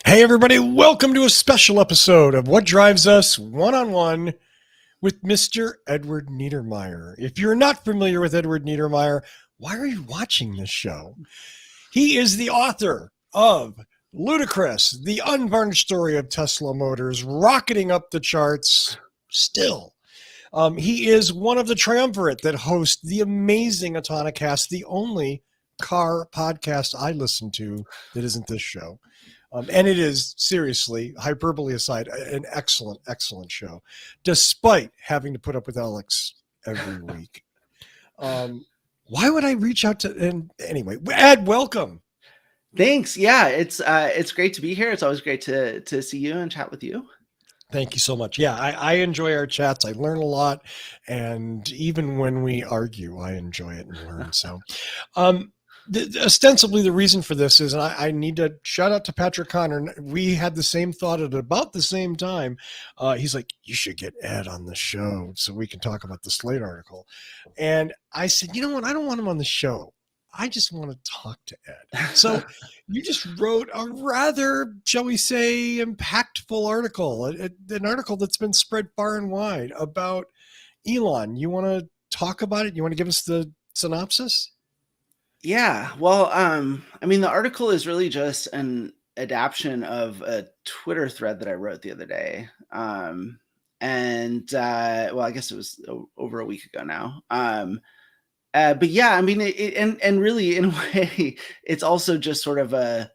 Hey, everybody, welcome to a special episode of What Drives Us One-on-One with Mr. Edward Niedermeyer. If you're not familiar with Edward Niedermeyer, why are you watching this show? He is the author of Ludicrous, the unvarnished story of Tesla Motors, rocketing up the charts still. He is one of the triumvirate that host the amazing Autonocast, the only car podcast I listen to that isn't this show. And it is, seriously, hyperbole aside, an excellent, excellent show, despite having to put up with Alex every week. Why would I reach out to? And anyway, Ed, welcome. Thanks. Yeah, it's great to be here. It's always great to see you and chat with you. Thank you so much. Yeah, I enjoy our chats. I learn a lot, and even when we argue, I enjoy it and learn. So, ostensibly the reason for this is, and I need to shout out to Patrick Connor. We had the same thought at about the same time. He's like, you should get Ed on the show so we can talk about the Slate article. And I said, you know what? I don't want him on the show. I just want to talk to Ed. So you just wrote a rather, shall we say, impactful article, an article that's been spread far and wide about Elon. You want to talk about it? You want to give us the synopsis? Yeah. Well, I mean, the article is really just an adaptation of a Twitter thread that I wrote the other day. Well, I guess it was over a week ago now. But yeah, I mean, and really, in a way, it's also just sort of a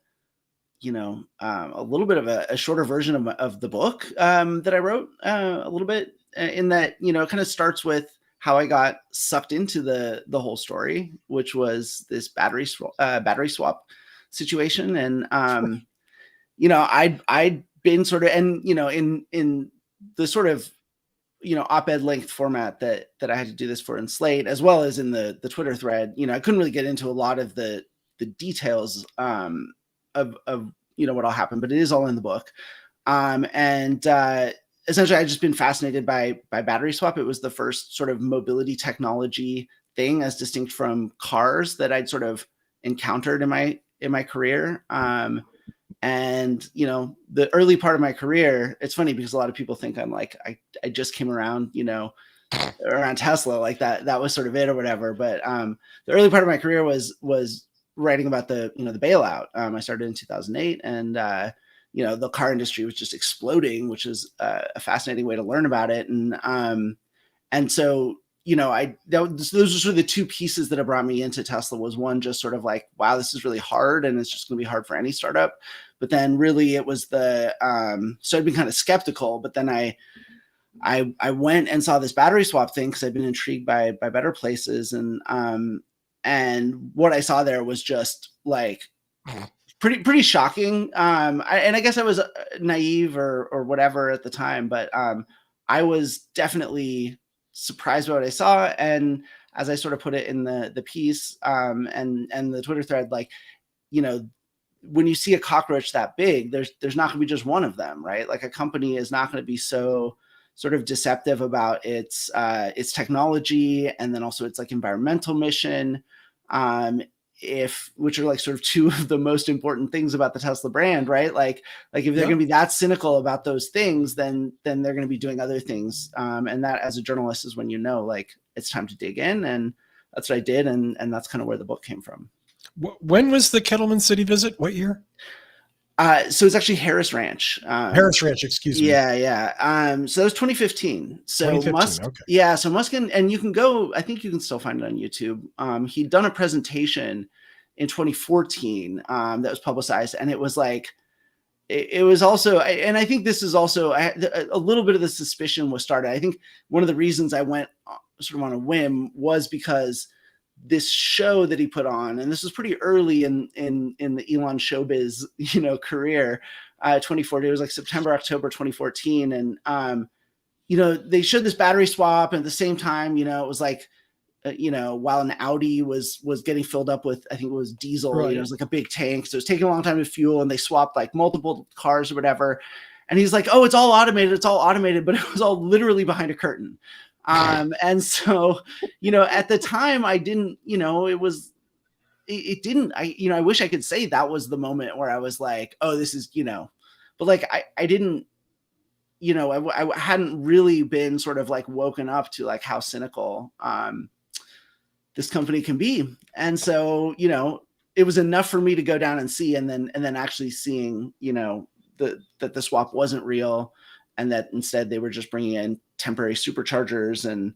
little bit of a shorter version of the book that I wrote a little bit in that, it kind of starts with how I got sucked into the whole story, which was this battery swap situation. And, I'd been sort of, and, in the sort of, op-ed length format that I had to do this for in Slate, as well as in the Twitter thread, I couldn't really get into a lot of the details of what all happened, but it is all in the book. Essentially, I've just been fascinated by battery swap. It was the first sort of mobility technology thing, as distinct from cars, that I'd sort of encountered in my career. And the early part of my career, it's funny because a lot of people think I'm like I just came around, around Tesla, like that was sort of it or whatever. But the early part of my career was writing about the bailout. I started in 2008, and the car industry was just exploding, which is a fascinating way to learn about it. And so, those are sort of the two pieces that have brought me into Tesla. Was one, just sort of like, wow, this is really hard, and it's just going to be hard for any startup. But then really it was so I'd been kind of skeptical, but then I went and saw this battery swap thing because I'd been intrigued by Better Places. And what I saw there was just like pretty shocking. I guess I was naive or whatever at the time, but I was definitely surprised by what I saw. And as I sort of put it in the piece and the Twitter thread, like, when you see a cockroach that big, there's not going to be just one of them, right? Like, a company is not going to be so sort of deceptive about its technology, and then also its like environmental mission, which are like sort of two of the most important things about the Tesla brand, right? Like if they're going to be that cynical about those things, then they're going to be doing other things. And that, as a journalist, is when like it's time to dig in, and that's what I did, and that's kind of where the book came from. When was the Kettleman City visit? What year? So it's actually Harris Ranch. Harris Ranch, excuse me. Yeah. So that was 2015. So 2015, Musk, okay. Yeah. So Musk, and you can go, I think you can still find it on YouTube. He'd done a presentation in 2014 that was publicized, and it was like, it was also, and I think this is also a little bit of the suspicion was started. I think one of the reasons I went sort of on a whim was because this show that he put on, and this was pretty early in the Elon showbiz, career, 2014, it was like September, October 2014. And, they showed this battery swap, and at the same time, it was like, while an Audi was getting filled up with, I think it was diesel, Right. It was like a big tank. So it was taking a long time to fuel, and they swapped like multiple cars or whatever. And he's like, oh, it's all automated, but it was all literally behind a curtain. And so, at the time I didn't, I wish I could say that was the moment where I was like, oh, this is, but like, I didn't, I hadn't really been sort of like woken up to like how cynical this company can be. And so, it was enough for me to go down and see, and then actually seeing, that the swap wasn't real, and that instead they were just bringing in temporary superchargers and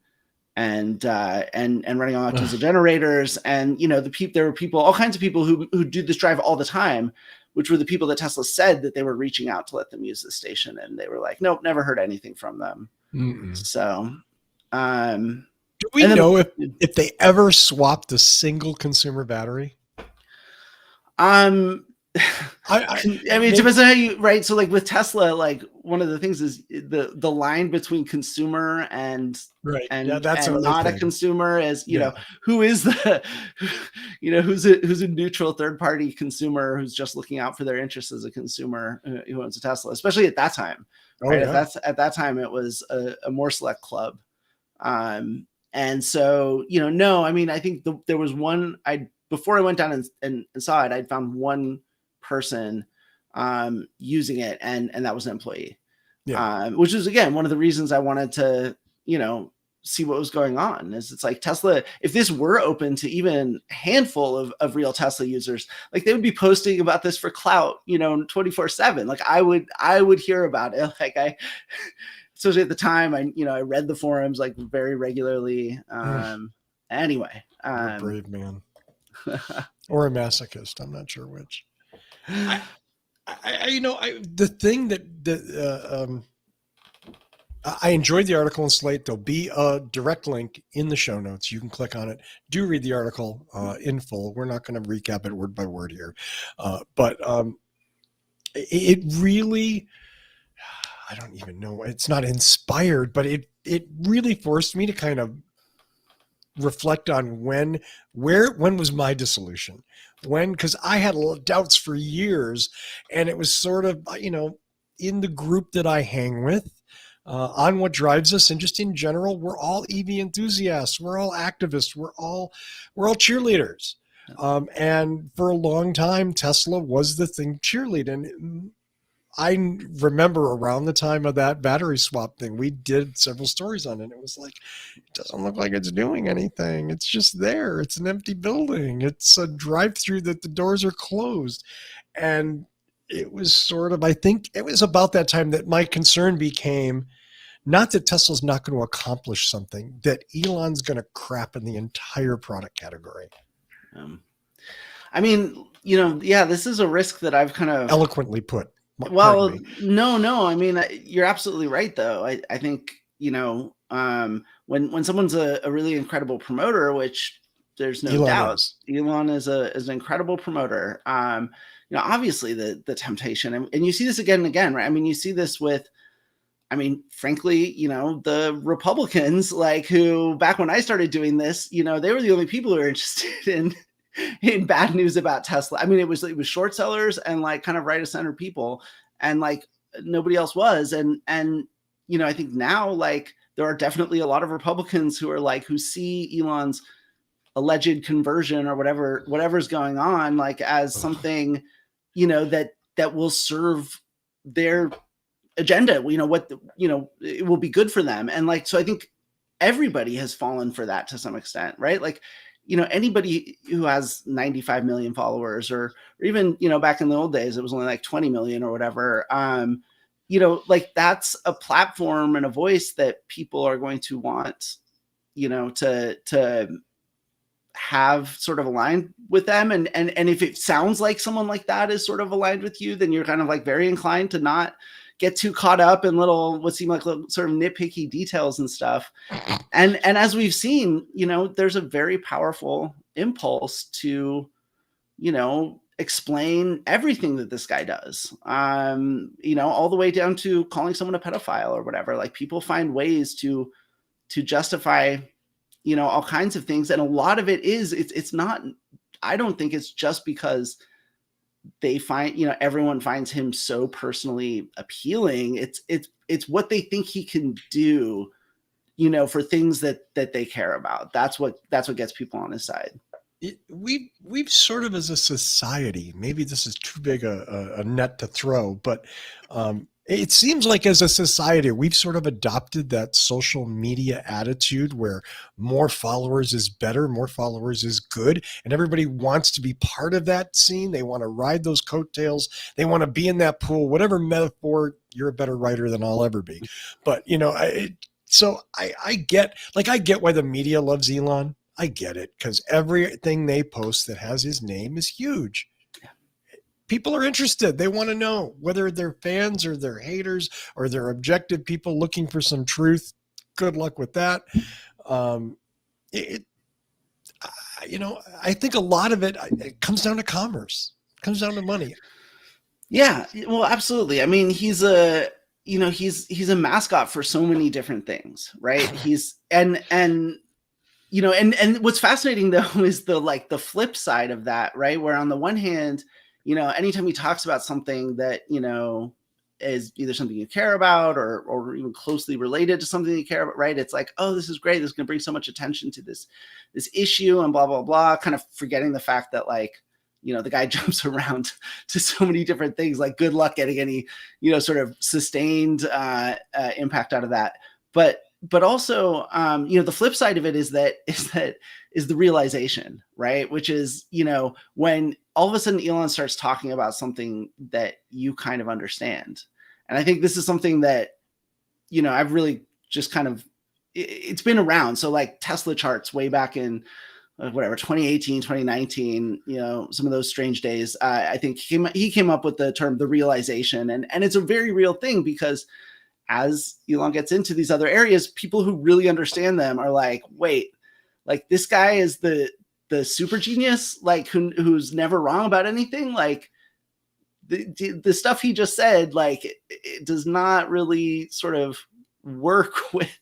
running on diesel generators. And, there were people, all kinds of people who do this drive all the time, which were the people that Tesla said that they were reaching out to let them use the station. And they were like, nope, never heard anything from them. Mm-mm. So, do we know if they ever swapped a single consumer battery? I mean, it depends on how you, right? So like with Tesla, like one of the things is the line between consumer and not a consumer is, who is the, who's a neutral third party consumer who's just looking out for their interests as a consumer who owns a Tesla, especially at that time. Right? At that time, it was a more select club. And so, no, I mean, I think there was one, before I went down and saw it, I'd found one person using it, and that was an employee. Which is, again, one of the reasons I wanted to, see what was going on. Is it's like Tesla, if this were open to even a handful of real Tesla users, like they would be posting about this for clout, 24/7. Like I would hear about it. Like especially at the time, I read the forums like very regularly. Anyway, you're a brave man. Or a masochist, I'm not sure which. The thing that I enjoyed the article in Slate. There'll be a direct link in the show notes. You can click on it. Do read the article in full. We're not going to recap it word by word here, but it really, I don't even know. It's not inspired, but it really forced me to kind of reflect on when was my dissolution, because I had a lot of doubts for years, and it was sort of, in the group that I hang with on What Drives Us, and just in general, we're all EV enthusiasts, we're all activists, we're all cheerleaders, and for a long time Tesla was the thing cheerlead. And I remember around the time of that battery swap thing, we did several stories on it. It was like, it doesn't look like it's doing anything. It's just there. It's an empty building. It's a drive-through that the doors are closed. And it was sort of, I think it was about that time that my concern became not that Tesla's not going to accomplish something, that Elon's going to crap in the entire product category. I mean, this is a risk that I've kind of eloquently put. Well, no. I mean, you're absolutely right, though. I think, when someone's a really incredible promoter, which there's no doubt, Elon is an incredible promoter. Obviously the temptation, and you see this again and again, right? I mean, you see this with, frankly, the Republicans, like, who back when I started doing this, they were the only people who were interested in bad news about Tesla. I mean, it was short sellers and like kind of right of center people, and like nobody else was. And I think now, like, there are definitely a lot of Republicans who are like, who see Elon's alleged conversion or whatever's going on, like, as something, that will serve their agenda. It will be good for them. And like, so I think everybody has fallen for that to some extent, right? Like, anybody who has 95 million followers, or even, back in the old days, it was only like 20 million or whatever. Like, that's a platform and a voice that people are going to want, to have sort of aligned with them. And if it sounds like someone like that is sort of aligned with you, then you're kind of like very inclined to not get too caught up in what seem like little sort of nitpicky details and stuff. And as we've seen, there's a very powerful impulse to, explain everything that this guy does, all the way down to calling someone a pedophile or whatever. Like, people find ways to justify, all kinds of things. And a lot of it is, it's not, I don't think it's just because they find, everyone finds him so personally appealing. It's what they think he can do, for things that they care about. That's what gets people on his side. we've sort of as a society, maybe this is too big a net to throw, but it seems like as a society, we've sort of adopted that social media attitude where more followers is better, more followers is good. And everybody wants to be part of that scene. They want to ride those coattails. They want to be in that pool, whatever metaphor. You're a better writer than I'll ever be. But, I get why the media loves Elon. I get it, because everything they post that has his name is huge. People are interested. They want to know whether they're fans or they're haters or they're objective people looking for some truth. Good luck with that. I think a lot of it comes down to commerce. It comes down to money. Yeah, well, absolutely. I mean, he's a mascot for so many different things, right? And what's fascinating though is the flip side of that, right? Where on the one hand, anytime he talks about something that, is either something you care about or even closely related to something you care about, right? It's like, oh, this is great. This is going to bring so much attention to this issue and blah, blah, blah, kind of forgetting the fact that the guy jumps around to so many different things, like good luck getting any, sort of sustained impact out of that. But also, the flip side of it is the realization, right? Which is, when all of a sudden Elon starts talking about something that you kind of understand. And I think this is something that, I've really just kind of, it's been around. So like Tesla charts way back in 2018, 2019, some of those strange days, I think he came up with the term, the realization. And it's a very real thing, because as Elon gets into these other areas, people who really understand them are like, wait, like this guy is the super genius, like who's never wrong about anything. Like the stuff he just said, like it does not really sort of work with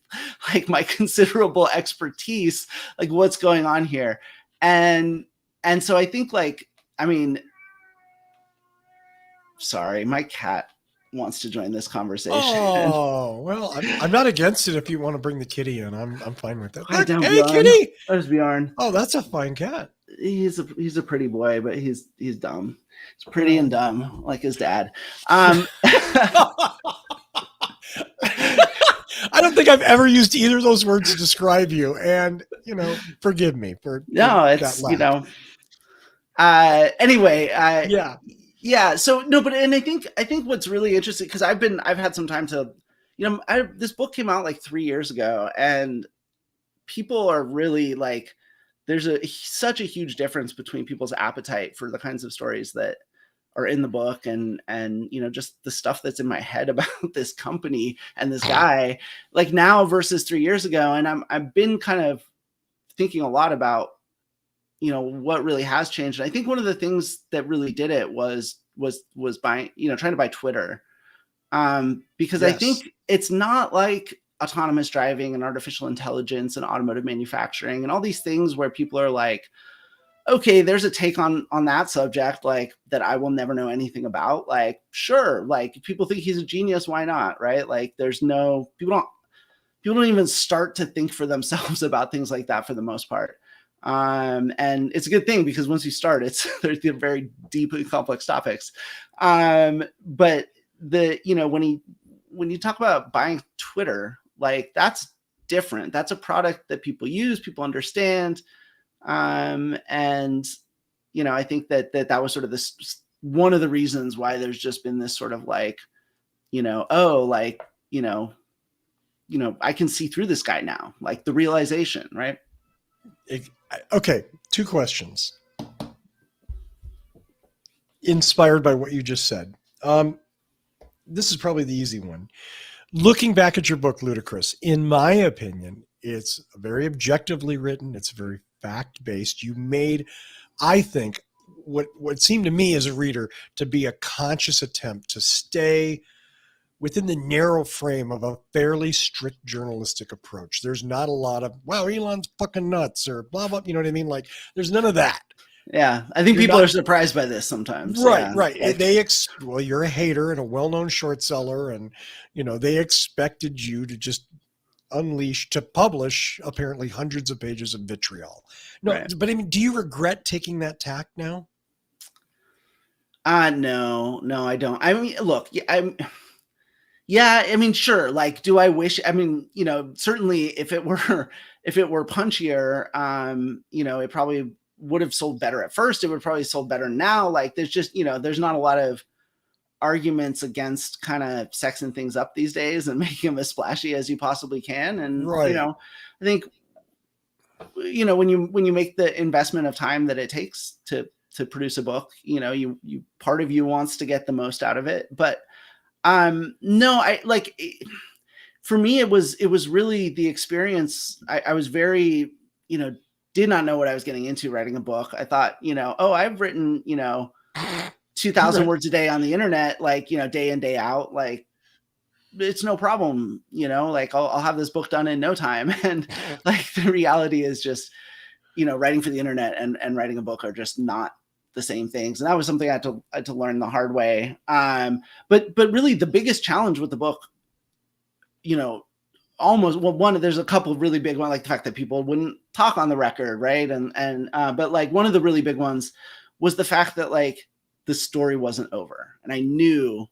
like my considerable expertise, like what's going on here. And so I think sorry, my cat wants to join this conversation. Oh, well, I'm not against it if you want to bring the kitty in. I'm fine with that. Look, hey, kitty! There's Bjorn. Oh, that's a fine cat. He's a pretty boy, but he's dumb. He's pretty and dumb, like his dad. I don't think I've ever used either of those words to describe you, and forgive me for it's anyway. Yeah. So no, but and I think what's really interesting, because I've had some time to, this book came out like 3 years ago, and people are really like, there's such a huge difference between people's appetite for the kinds of stories that are in the book and just the stuff that's in my head about this company and this guy, like now versus 3 years ago. And I've been kind of thinking a lot about, what really has changed. And I think one of the things that really did it was buying, trying to buy Twitter. Because yes. I think it's not like autonomous driving and artificial intelligence and automotive manufacturing and all these things where people are like, okay, there's a take on that subject, like that I will never know anything about. Like, sure. Like if people think he's a genius, why not? Right. Like people don't even start to think for themselves about things like that for the most part. And it's a good thing, because once you start, they're very deep and complex topics. But when you talk about buying Twitter, like that's different. That's a product that people use, people understand. And I think that was sort of this one of the reasons why there's just been this sort of like, I can see through this guy now, like the realization, right? Okay, 2 questions inspired by what you just said. This is probably the easy one. Looking back at your book, Ludicrous, in my opinion, it's very objectively written. It's very fact-based. You made, I think, what seemed to me as a reader to be a conscious attempt to stay within the narrow frame of a fairly strict journalistic approach. There's not a lot of, wow, Elon's fucking nuts or blah, blah, you know what I mean? Like, there's none of that. Yeah, I think people are surprised by this sometimes. Right, yeah. Right. Well, you're a hater and a well-known short seller, and they expected you to just unleashed to publish apparently hundreds of pages of vitriol. No, Right. but I mean, do you regret taking that tack now? No, I don't. I mean, look, yeah, I mean, sure. Like, do I wish? I mean, certainly if it were punchier, it probably would have sold better at first. It would probably sold better now. Like, there's just, there's not a lot of arguments against kind of sexing things up these days and making them as splashy as you possibly can. And, Right. I think, when you make the investment of time that it takes to produce a book, you part of you wants to get the most out of it. But no, for me, it was really the experience. I was very, did not know what I was getting into writing a book. I thought, I've written, 2,000 words a day on the internet, like, day in, day out, like, it's no problem, like I'll have this book done in no time. And like, the reality is just, writing for the internet and writing a book are just not the same things. And that was something I had to learn the hard way. But really the biggest challenge with the book, there's a couple of really big ones, like the fact that people wouldn't talk on the record. Right. But like one of the really big ones was the fact that like the story wasn't over. And I knew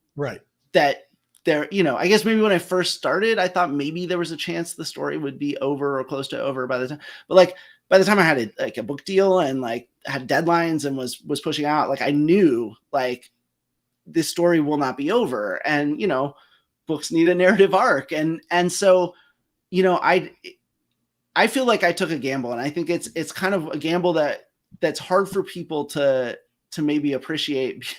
that there, I guess maybe when I first started, I thought maybe there was a chance the story would be over or close to over by the time, but like, by the time I had a book deal and like had deadlines and was pushing out, like I knew like this story will not be over, and books need a narrative arc, and so I feel like I took a gamble, and I think it's kind of a gamble that's hard for people to maybe appreciate,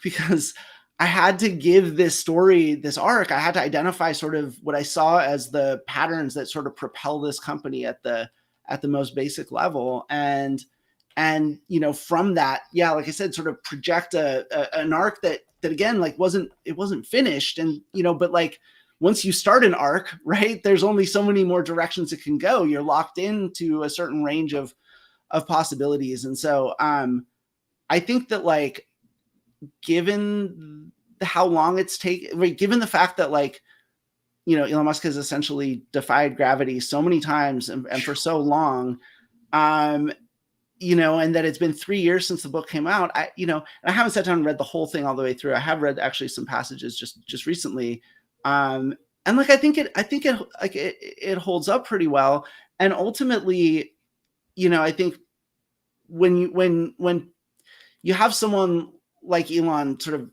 because I had to give this story this arc. I had to identify sort of what I saw as the patterns that sort of propel this company at the most basic level. And from that, yeah, like I said, sort of project an arc that again, like it wasn't finished. And, but like, once you start an arc, right, there's only so many more directions it can go. You're locked into a certain range of possibilities. And so, I think that like, given how long it's taken, right, given the fact that like, Elon Musk has essentially defied gravity so many times and for so long, and that it's been 3 years since the book came out. I haven't sat down and read the whole thing all the way through. I have read actually some passages just recently. And like, I think it holds up pretty well. And ultimately, I think when you have someone like Elon sort of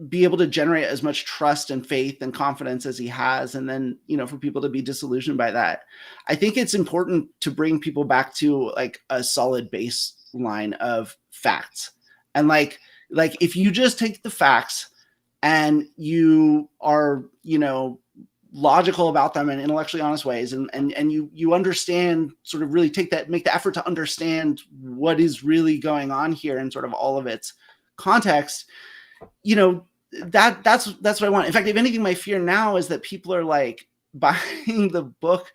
be able to generate as much trust and faith and confidence as he has, and then for people to be disillusioned by that, I think it's important to bring people back to like a solid baseline of facts. And like if you just take the facts and you are logical about them in intellectually honest ways, and you understand, sort of really make the effort to understand what is really going on here and sort of all of its context, that's what I want. In fact, if anything, my fear now is that people are like buying the book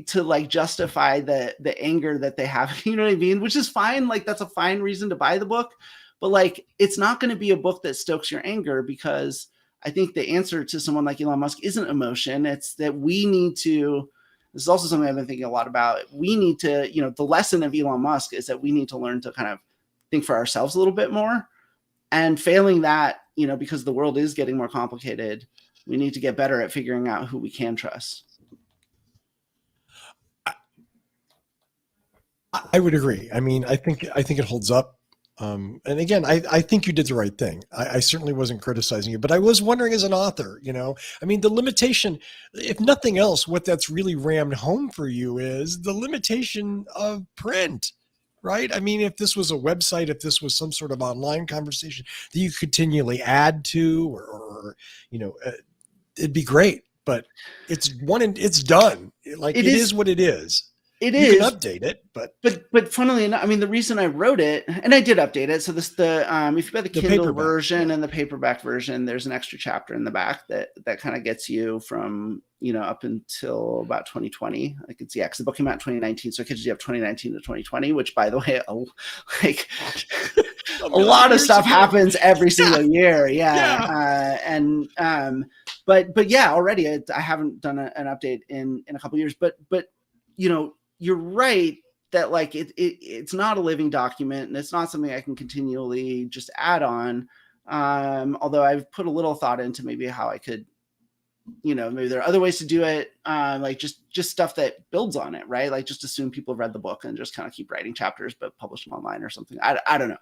to like justify the anger that they have, you know what I mean? Which is fine. Like, that's a fine reason to buy the book, but like, it's not going to be a book that stokes your anger, because I think the answer to someone like Elon Musk isn't emotion. It's that we need to, this is also something I've been thinking a lot about. We need to, the lesson of Elon Musk is that we need to learn to kind of think for ourselves a little bit more. And failing that, because the world is getting more complicated, we need to get better at figuring out who we can trust. I would agree. I mean, I think it holds up. And again, I think you did the right thing. I certainly wasn't criticizing you, but I was wondering as an author, I mean, the limitation, if nothing else, what that's really rammed home for you is the limitation of print. Right? I mean, if this was a website, if this was some sort of online conversation that you continually add to, or it'd be great. But it's one and it's done. Like, it is what it is. It you is. can update it, but funnily enough, I mean, the reason I wrote it, and I did update it. So if you buy the Kindle version and the paperback version, there's an extra chapter in the back that kind of gets you from up until about 2020. Like, it's because the book came out in 2019, so it catches you up 2019 to 2020. Which, by the way, like a lot of stuff happens every single year. But yeah, already I haven't done an update in a couple of years, but you're right that like it's not a living document, and it's not something I can continually just add on. Although I've put a little thought into maybe how I could, maybe there are other ways to do it. Like just stuff that builds on it, right? Like just assume people have read the book and just kind of keep writing chapters, but publish them online or something. I don't know.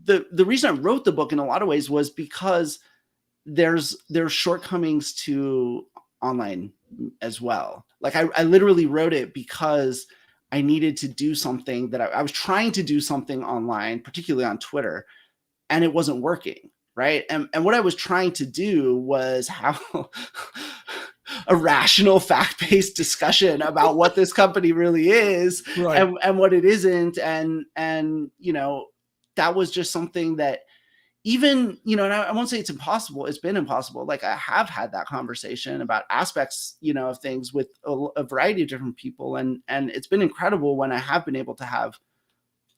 The reason I wrote the book in a lot of ways was because there's shortcomings to online as well. Like I literally wrote it because I needed to do something that I was trying to do something online, particularly on Twitter, and it wasn't working. Right. And what I was trying to do was have a rational, fact-based discussion about what this company really is, right, and what it isn't. And that was just something that even, and I won't say it's impossible. It's been impossible. Like I have had that conversation about aspects, of things with a variety of different people. And it's been incredible when I have been able to have,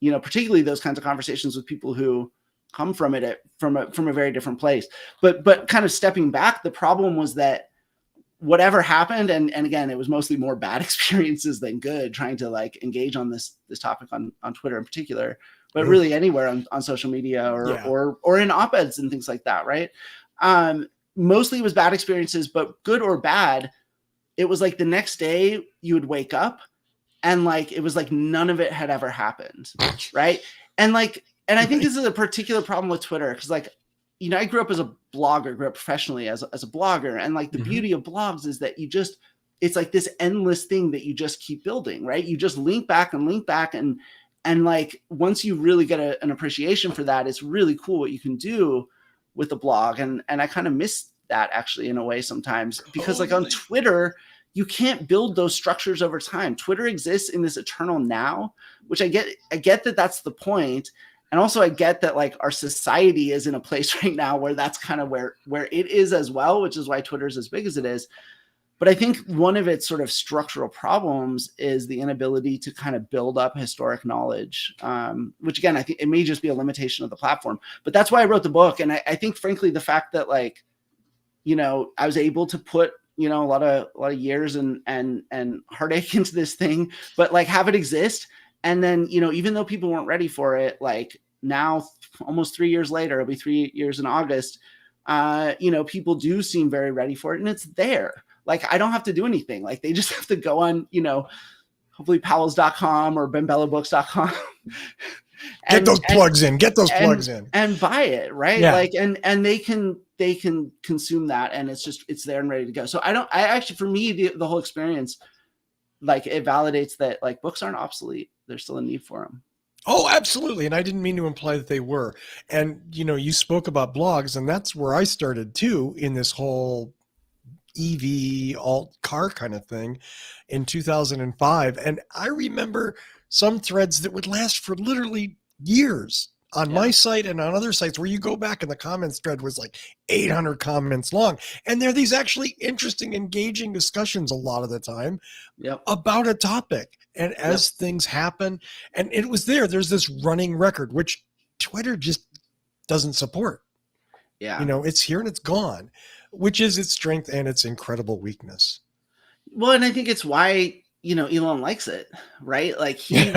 particularly those kinds of conversations with people who come from it from a very different place. But kind of stepping back, the problem was that whatever happened, and again, it was mostly more bad experiences than good, trying to like engage on this topic on Twitter in particular, but really anywhere on social media or in op-eds and things like that, right? Mostly it was bad experiences, but good or bad, it was like the next day you would wake up and like it was like none of it had ever happened, right? And I think this is a particular problem with Twitter because, like, I grew up as a blogger, grew up professionally as a blogger. And, like, the beauty of blogs is that it's like this endless thing that you just keep building, right? You just link back. And like, once you really get an appreciation for that, it's really cool what you can do with the blog. And I kind of miss that actually in a way sometimes because, like, on Twitter, you can't build those structures over time. Twitter exists in this eternal now, which I get that that's the point. And also I get that like our society is in a place right now where that's kind of where it is as well, which is why Twitter is as big as it is. But I think one of its sort of structural problems is the inability to kind of build up historic knowledge, which again, I think it may just be a limitation of the platform. But that's why I wrote the book. And I think, frankly, the fact that like, I was able to put, a lot of years and heartache into this thing, but like have it exist. And then, even though people weren't ready for it, like now almost 3 years later, it'll be 3 years in August, people do seem very ready for it and it's there. Like, I don't have to do anything. Like they just have to go on, hopefully powells.com or benbellabooks.com. Get those plugs in and buy it. Right. Yeah. Like, and they can consume that and it's there and ready to go. So I actually, for me, the whole experience, like it validates that like books aren't obsolete. There's still a need for them. Oh, absolutely. And I didn't mean to imply that they were. And, you spoke about blogs, and that's where I started too in this whole EV alt car kind of thing in 2005. And I remember some threads that would last for literally years on my site and on other sites where you go back and the comments thread was like 800 comments long. And there are these actually interesting, engaging discussions a lot of the time about a topic. And as things happen, and it was there's this running record, which Twitter just doesn't support. Yeah. It's here and it's gone, which is its strength and its incredible weakness. Well, and I think it's why, Elon likes it, right? Like he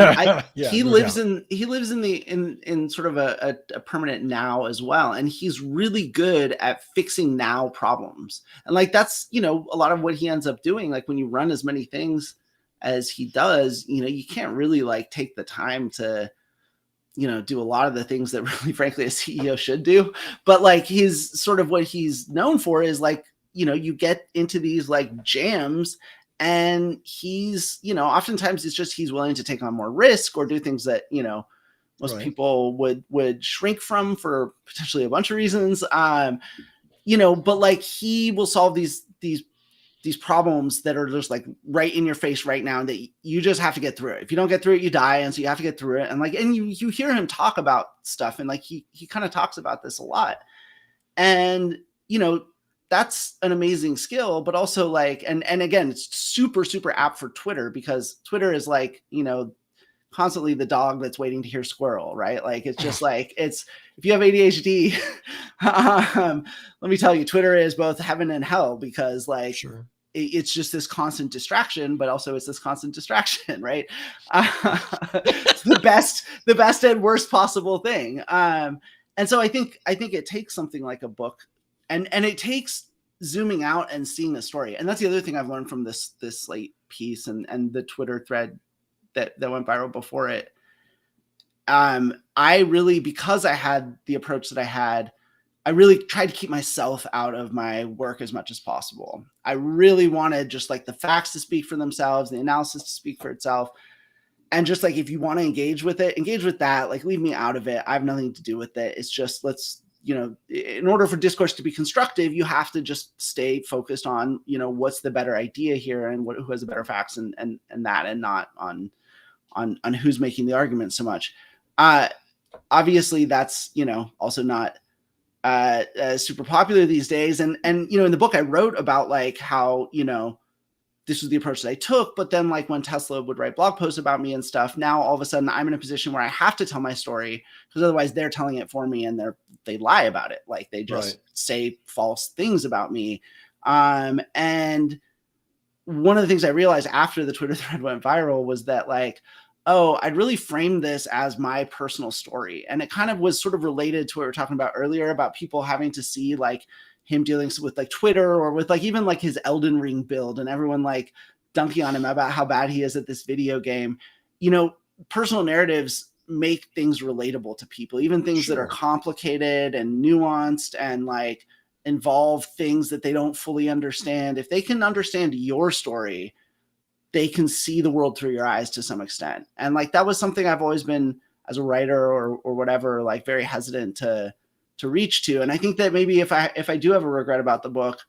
lives in sort of a permanent now as well. And he's really good at fixing now problems. And like, that's, a lot of what he ends up doing. Like when you run as many things as he does, you can't really like take the time to, do a lot of the things that really, frankly, a CEO should do. But like his sort of what he's known for is like, you get into these like jams and he's, oftentimes it's just he's willing to take on more risk or do things that, most people would shrink from for potentially a bunch of reasons. But like he will solve these problems that are just like right in your face right now that you just have to get through it. If you don't get through it, you die. And so you have to get through it. And like, and you hear him talk about stuff and like, he kind of talks about this a lot and, that's an amazing skill, but also like, and again, it's super, super apt for Twitter because Twitter is like, constantly the dog that's waiting to hear squirrel, right? Like, it's just like, if you have ADHD, let me tell you, Twitter is both heaven and hell, because like, Sure. it's just this constant distraction, but also it's this constant distraction, right? It's the best and worst possible thing. And so I think it takes something like a book, and it takes zooming out and seeing the story. And that's the other thing I've learned from this Slate piece and the Twitter thread that went viral before it. I really, because I had the approach that I had, I really tried to keep myself out of my work as much as possible. I really wanted just like the facts to speak for themselves, the analysis to speak for itself. And just like, if you want to engage with it, engage with that, like leave me out of it. I have nothing to do with it. It's just, let's, in order for discourse to be constructive, you have to just stay focused on, what's the better idea here, and who has the better facts, and that, and not on who's making the argument so much. Obviously that's, also not super popular these days. And in the book I wrote about like how, this was the approach that I took, but then like when Tesla would write blog posts about me and stuff, now all of a sudden I'm in a position where I have to tell my story, because otherwise they're telling it for me, and they lie about it. Like they just say false things about me. And one of the things I realized after the Twitter thread went viral was that like, oh, I'd really framed this as my personal story. And it kind of was sort of related to what we were talking about earlier about people having to see like him dealing with like Twitter, or with like even like his Elden Ring build, and everyone like dunking on him about how bad he is at this video game. Personal narratives make things relatable to people, even things that are complicated and nuanced and like involve things that they don't fully understand. If they can understand your story, they can see the world through your eyes to some extent. And like, that was something I've always been, as a writer or whatever, like very hesitant to reach to. And I think that maybe if I do have a regret about the book,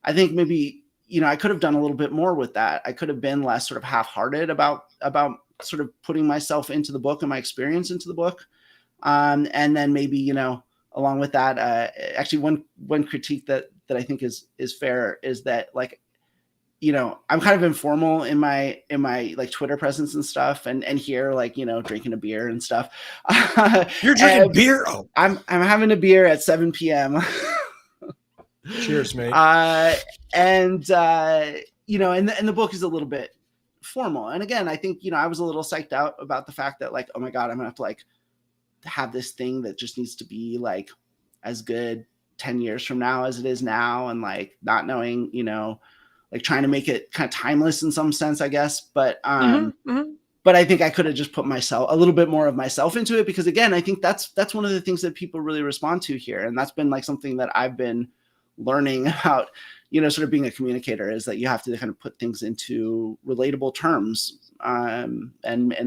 I think maybe, I could have done a little bit more with that. I could have been less sort of half-hearted about sort of putting myself into the book and my experience into the book. And then maybe, along with that, actually one critique that I think is fair is that like, I'm kind of informal in my like Twitter presence and stuff, and here, like, drinking a beer and stuff. You're drinking beer? Oh, I'm having a beer at 7 p.m. Cheers, mate. And the book is a little bit formal. And again, I think, I was a little psyched out about the fact that like, oh my God, I'm gonna have to like have this thing that just needs to be like as good 10 years from now as it is now. And like not knowing, like trying to make it kind of timeless in some sense, I guess. But, but I think I could have just put a little bit more of myself into it, because again, I think that's one of the things that people really respond to here. And that's been like something that I've been learning about, sort of being a communicator, is that you have to kind of put things into relatable terms. And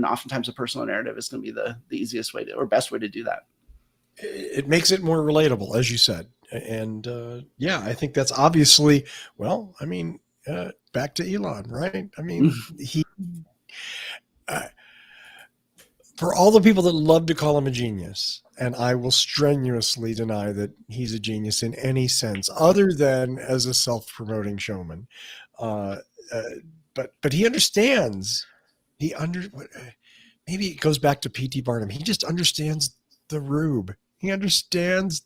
oftentimes a personal narrative is going to be the easiest way or best way to do that. It makes it more relatable, as you said. And I think that's obviously, well, I mean, back to Elon, right? I mean, he, for all the people that love to call him a genius, and I will strenuously deny that he's a genius in any sense other than as a self-promoting showman. But he understands. Maybe it goes back to P.T. Barnum. He just understands the rube. He understands,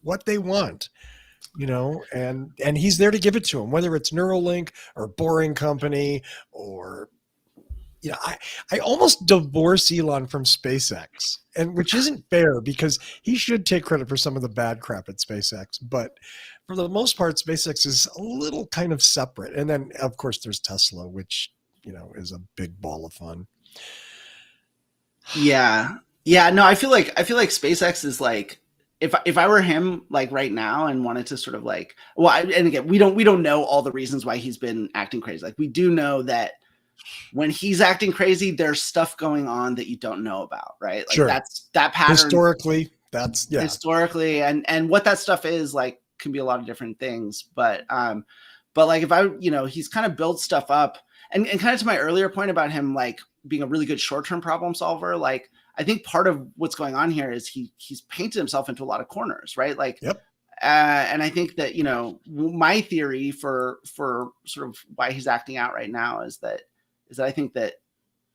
what they want, and he's there to give it to them, whether it's Neuralink or Boring Company or, I almost divorce Elon from SpaceX, and which isn't fair, because he should take credit for some of the bad crap at SpaceX. But for the most part, SpaceX is a little kind of separate. And then of course there's Tesla, which, is a big ball of fun. Yeah. Yeah, no, I feel like SpaceX is like, if I were him like right now and wanted to sort of like, well, and again, we don't know all the reasons why he's been acting crazy. Like we do know that when he's acting crazy, there's stuff going on that you don't know about, right? Like that's that pattern historically, and what that stuff is like can be a lot of different things. But like if he's kind of built stuff up, and kind of to my earlier point about him like being a really good short-term problem solver, like I think part of what's going on here is he's painted himself into a lot of corners, right? Like, and I think that, my theory for sort of why he's acting out right now is that I think that,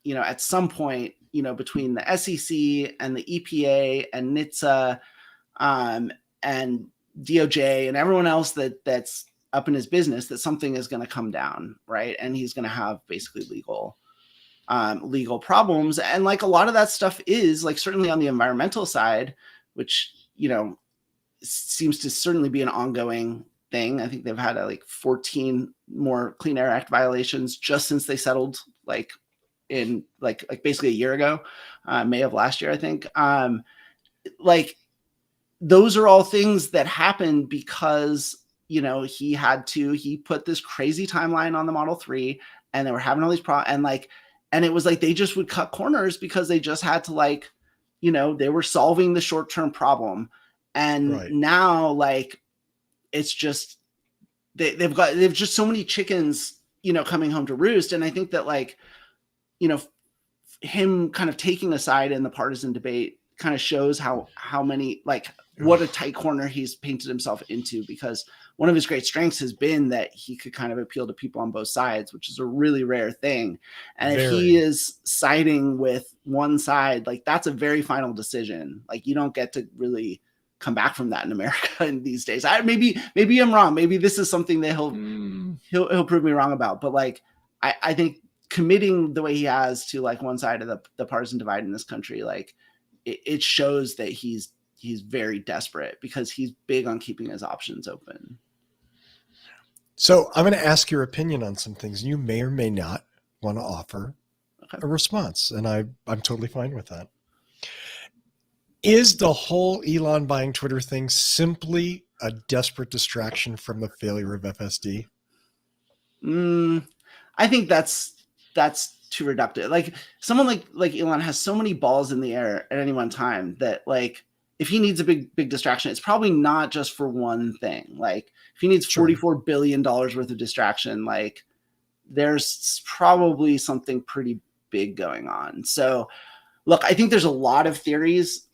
at some point between the SEC and the EPA and NHTSA and DOJ and everyone else that's up in his business, that something is going to come down, right? And he's going to have basically legal problems. And like a lot of that stuff is like certainly on the environmental side, which, seems to certainly be an ongoing thing. I think they've had like 14 more Clean Air Act violations just since they settled like in like basically a year ago, May of last year, I think. Like those are all things that happened because, he put this crazy timeline on the Model 3 and they were having all these problems. And it was like they just would cut corners because they just had to they were solving the short-term problem. And now like it's just they've just so many chickens, coming home to roost. And I think that him kind of taking a side in the partisan debate kind of shows how many what a tight corner he's painted himself into, because one of his great strengths has been that he could kind of appeal to people on both sides, which is a really rare thing. And if he is siding with one side, like that's a very final decision. Like you don't get to really come back from that in America in these days. Maybe I'm wrong. Maybe this is something that he'll prove me wrong about. But like, I think committing the way he has to like one side of the partisan divide in this country, like it shows that he's very desperate because he's big on keeping his options open. So I'm going to ask your opinion on some things. You may or may not want to offer a response, and I'm totally fine with that. Is the whole Elon buying Twitter thing simply a desperate distraction from the failure of FSD? I think that's too reductive. Like someone like Elon has so many balls in the air at any one time that like if he needs a big distraction, it's probably not just for one thing. Like if he needs $44 billion worth of distraction, like there's probably something pretty big going on. So look, I think there's a lot of theories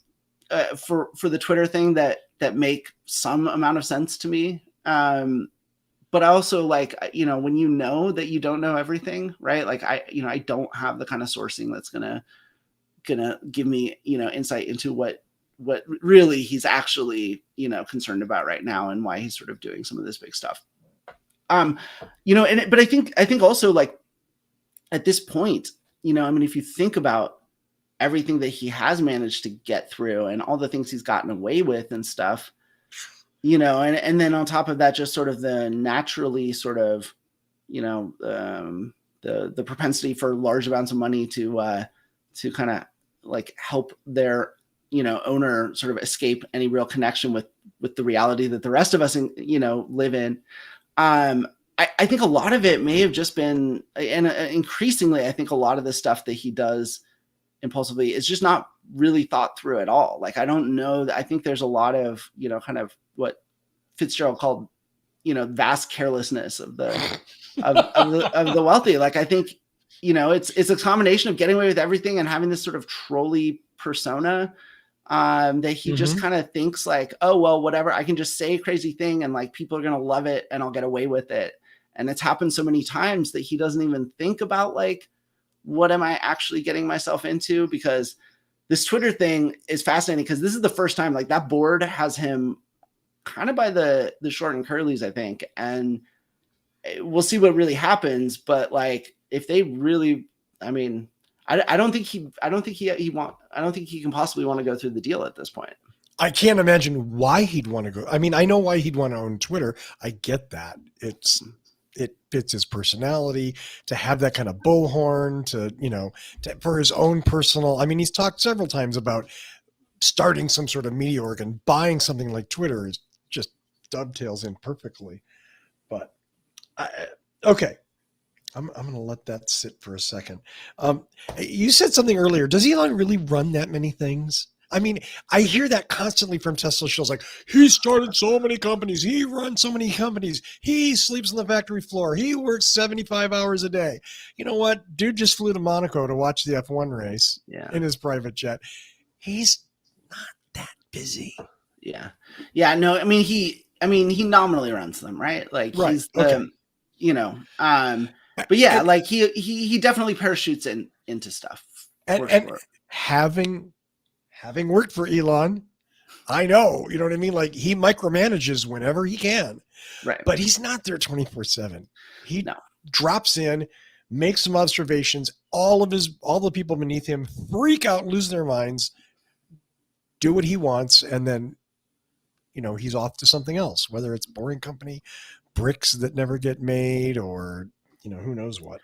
for the Twitter thing that make some amount of sense to me. But I also like, when you know that you don't know everything, right? Like I don't have the kind of sourcing that's gonna give me, insight into what really he's actually, concerned about right now and why he's sort of doing some of this big stuff. But I think also like at this point, if you think about everything that he has managed to get through and all the things he's gotten away with and stuff, and then on top of that, just sort of the naturally sort of, the propensity for large amounts of money to kind of like help their, owner sort of escape any real connection with the reality that the rest of us, live in. I think a lot of it may have just been, and increasingly, I think a lot of the stuff that he does impulsively is just not really thought through at all. Like, I don't know. I think there's a lot of, kind of what Fitzgerald called, vast carelessness of the wealthy. Like, I think, it's a combination of getting away with everything and having this sort of trolley persona that he just kind of thinks like, oh, well, whatever, I can just say a crazy thing and like people are going to love it and I'll get away with it. And it's happened so many times that he doesn't even think about like, what am I actually getting myself into? Because this Twitter thing is fascinating because this is the first time like that board has him kind of by the short and curlies, I think. And we'll see what really happens. But like, if they really, I mean, I don't think he can possibly want to go through the deal at this point. I can't imagine why he'd want to go. I mean, I know why he'd want to own Twitter. I get that. It fits his personality to have that kind of bullhorn for his own personal. I mean, he's talked several times about starting some sort of media org, and buying something like Twitter is just dovetails in perfectly. But okay. I'm going to let that sit for a second. You said something earlier. Does Elon really run that many things? I mean, I hear that constantly from Tesla shows. Like, he started so many companies. He runs so many companies. He sleeps on the factory floor. He works 75 hours a day. You know what? Dude just flew to Monaco to watch the F1 race in his private jet. He's not that busy. Yeah. Yeah. No, I mean, he nominally runs them, right? Like he's the, but yeah, like he definitely parachutes into stuff. And having worked for Elon, I know, you know what I mean? Like he micromanages whenever he can, Right. but he's not there 24/7. He No. drops in, makes some observations. All the people beneath him freak out, lose their minds, do what he wants. And then, he's off to something else, whether it's Boring Company, bricks that never get made, or, who knows what.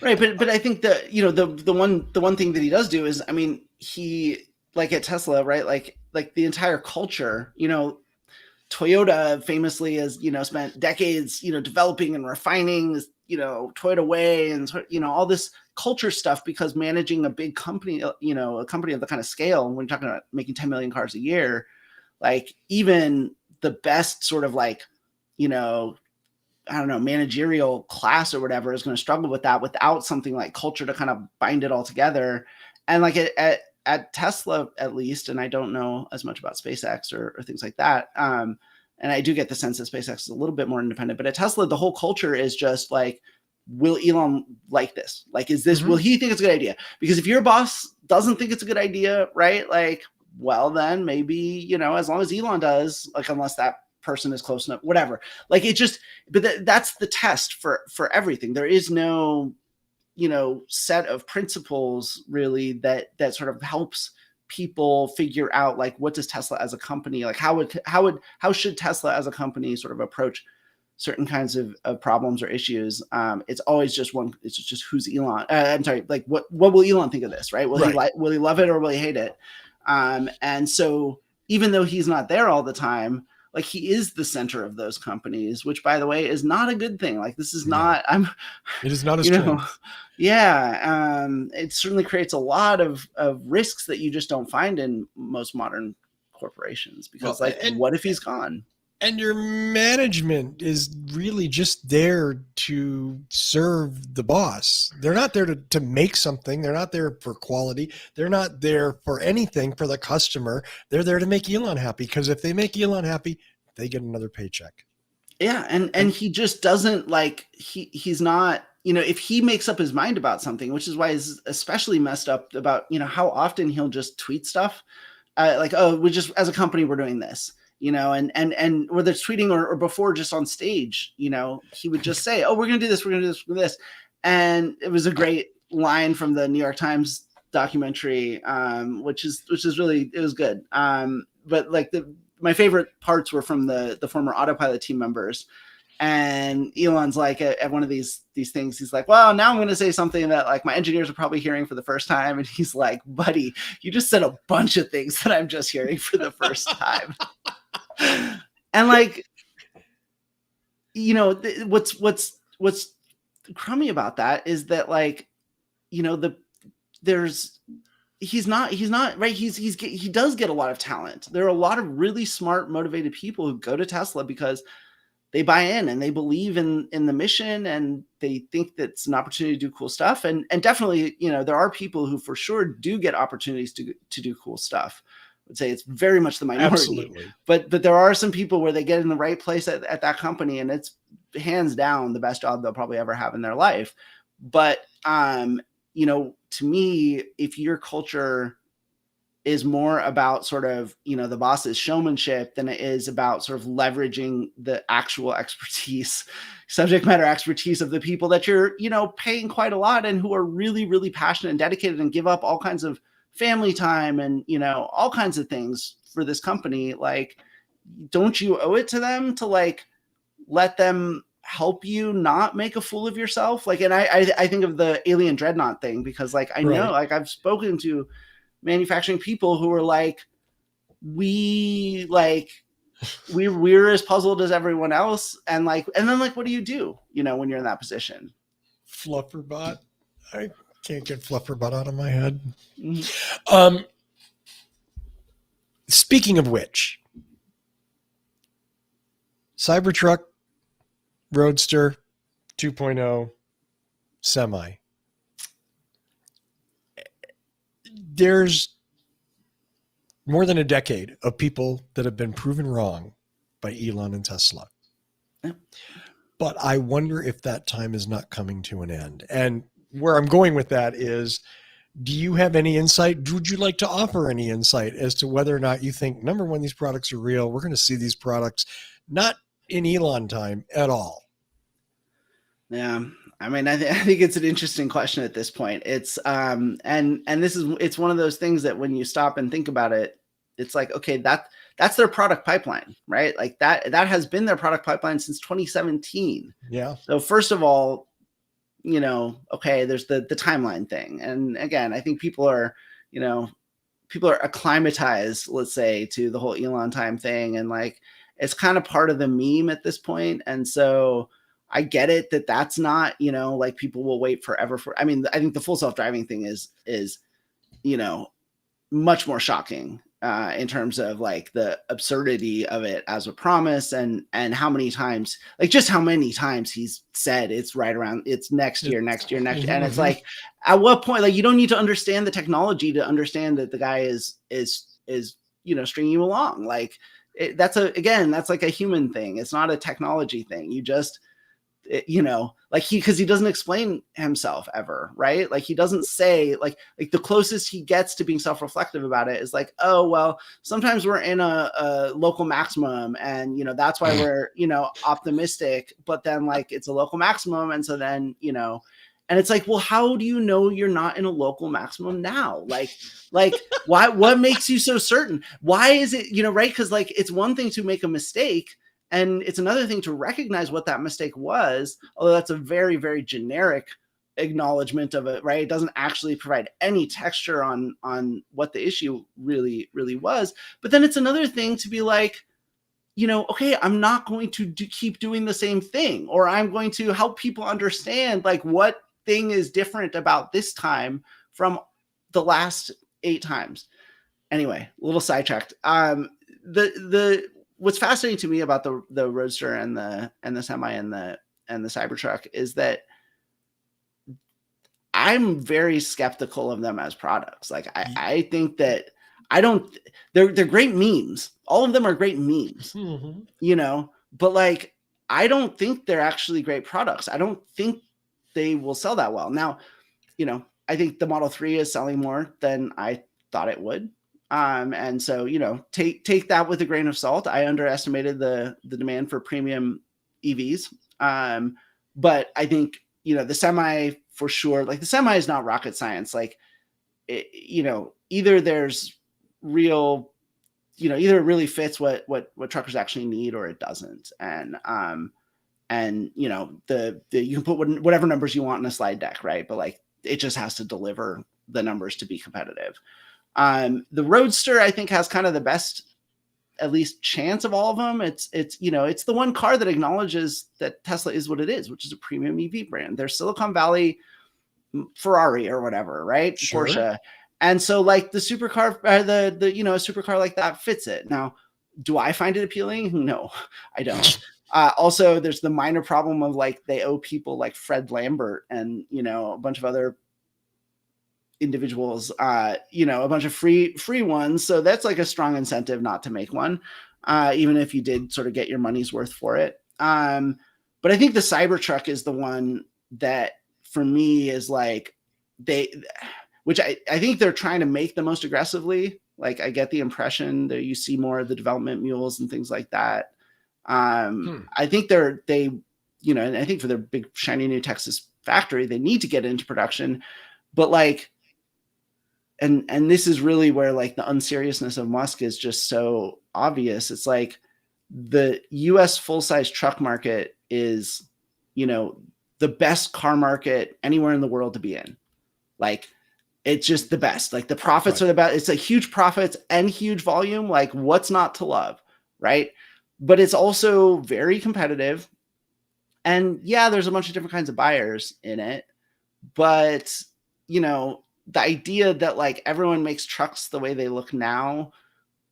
Right. But I think that, the one thing that he does do is, I mean, he, like at Tesla, right? Like the entire culture, Toyota famously has, spent decades, developing and refining this, Toyota Way and, all this culture stuff, because managing a big company, a company of the kind of scale, when you're talking about making 10 million cars a year, like even the best sort of like, I don't know, managerial class or whatever is going to struggle with that without something like culture to kind of bind it all together. And like at Tesla, at least, and I don't know as much about SpaceX or things like that. And I do get the sense that SpaceX is a little bit more independent, but at Tesla, the whole culture is just like, will Elon like this? Like, is this, will he think it's a good idea? Because if your boss doesn't think it's a good idea, right? Like, well, then maybe, as long as Elon does, like, unless that person is close enough, whatever, like it just, but that's the test for everything. There is no, set of principles really that sort of helps people figure out like, what does Tesla as a company, like how should Tesla as a company sort of approach certain kinds of problems or issues. It's always just it's just who's Elon. I'm sorry, like what will Elon think of this, right? Will he love it or will he hate it? And so even though he's not there all the time, like he is the center of those companies, which by the way is not a good thing. Like this is not, it is not a strength. It certainly creates a lot of risks that you just don't find in most modern corporations, because what if he's gone? And your management is really just there to serve the boss. They're not there to make something. They're not there for quality. They're not there for anything for the customer. They're there to make Elon happy, because if they make Elon happy, they get another paycheck. Yeah. And he just doesn't like, he's not, if he makes up his mind about something, which is why he's especially messed up about, how often he'll just tweet stuff like, oh, we just, as a company, we're doing this. And whether it's tweeting or before just on stage, he would just say, oh, we're going to do this. We're going to do this, we're this. And it was a great line from the New York Times documentary, which is really, it was good. But like my favorite parts were from the former Autopilot team members. And Elon's like at one of these things, he's like, well, now I'm going to say something that like my engineers are probably hearing for the first time. And he's like, buddy, you just said a bunch of things that I'm just hearing for the first time. And like, what's crummy about that is that like, he's not right. He does get a lot of talent. There are a lot of really smart, motivated people who go to Tesla because they buy in and they believe in the mission and they think that's an opportunity to do cool stuff. And definitely, there are people who for sure do get opportunities to do cool stuff. I would say it's very much the minority. Absolutely. But there are some people where they get in the right place at that company, and it's hands down the best job they'll probably ever have in their life. But to me, if your culture is more about sort of, the boss's showmanship than it is about sort of leveraging the actual expertise, subject matter expertise of the people that you're, paying quite a lot and who are really, really passionate and dedicated and give up all kinds of family time and, all kinds of things for this company. Like, don't you owe it to them to like, let them help you not make a fool of yourself? Like, and I think of the Alien Dreadnought thing, because like, I know, like I've spoken to manufacturing people who are like, we're as puzzled as everyone else. And then what do you do, when you're in that position? Flufferbot. I can't get Flufferbot out of my head. Mm-hmm. Speaking of which, Cybertruck, Roadster, 2.0, semi. There's more than a decade of people that have been proven wrong by Elon and Tesla. Yeah. But I wonder if that time is not coming to an end. And where I'm going with that is Do you have any insight? Would you like to offer any insight as to whether or not you think, number one, these products are real? We're going to see these products not in Elon time at all. Yeah. I mean, I think it's an interesting question at this point. It's and it's one of those things that when you stop and think about it, it's like, okay, that's their product pipeline, right? Like that has been their product pipeline since 2017. Yeah. So first of all, okay, there's the timeline thing. And again, I think people are acclimatized, let's say, to the whole Elon time thing. And like, it's kind of part of the meme at this point. And so I get it that's not, like people will wait forever I think the full self-driving thing is, much more shocking in terms of like the absurdity of it as a promise and how many times he's said it's right around, it's next year. And it's like, at what point, like, you don't need to understand the technology to understand that the guy is stringing you along. Like that's like a human thing. It's not a technology thing. You just, because he doesn't explain himself ever, right? Like he doesn't say like the closest he gets to being self-reflective about it is like, oh, well, sometimes we're in a local maximum and, that's why we're, optimistic, but then like it's a local maximum. And so then, and it's like, well, how do you know you're not in a local maximum now? Like why, what makes you so certain? Why is it, right? Because like, it's one thing to make a mistake, and it's another thing to recognize what that mistake was, although that's a very, very generic acknowledgement of it, right? It doesn't actually provide any texture on what the issue really, really was. But then it's another thing to be like, okay, I'm not going to keep doing the same thing, or I'm going to help people understand like what thing is different about this time from the last 8 times. Anyway, a little sidetracked. What's fascinating to me about the Roadster and the Semi and the Cybertruck is that I'm very skeptical of them as products. Like I think that they're great memes. All of them are great memes, but like, I don't think they're actually great products. I don't think they will sell that well. Now, I think the Model 3 is selling more than I thought it would. And so, take that with a grain of salt. I underestimated the demand for premium EVs. But I think, the Semi for sure, like the Semi is not rocket science. Like, either there's real, either it really fits what truckers actually need or it doesn't. And you can put whatever numbers you want in a slide deck, right? But like, it just has to deliver the numbers to be competitive. The Roadster, I think, has kind of the best, at least, chance of all of them. It's the one car that acknowledges that Tesla is what it is, which is a premium EV brand. They're Silicon Valley Ferrari or whatever, right? Sure. Porsche. And so like the supercar, a supercar like that fits it. Now, do I find it appealing? No, I don't. Also, there's the minor problem of like they owe people like Fred Lambert and a bunch of other individuals, a bunch of free ones. So that's like a strong incentive not to make one, even if you did sort of get your money's worth for it. But I think the Cybertruck is the one that for me is like which I think they're trying to make the most aggressively. Like I get the impression that you see more of the development mules and things like that. I think and I think for their big shiny new Texas factory, they need to get into production, but like, and this is really where like the unseriousness of Musk is just so obvious. It's like the US full-size truck market is, the best car market anywhere in the world to be in. Like, it's just the best. Like the profits are the best. It's a huge profits and huge volume. Like what's not to love, right? But it's also very competitive. And yeah, there's a bunch of different kinds of buyers in it. But, the idea that like everyone makes trucks the way they look now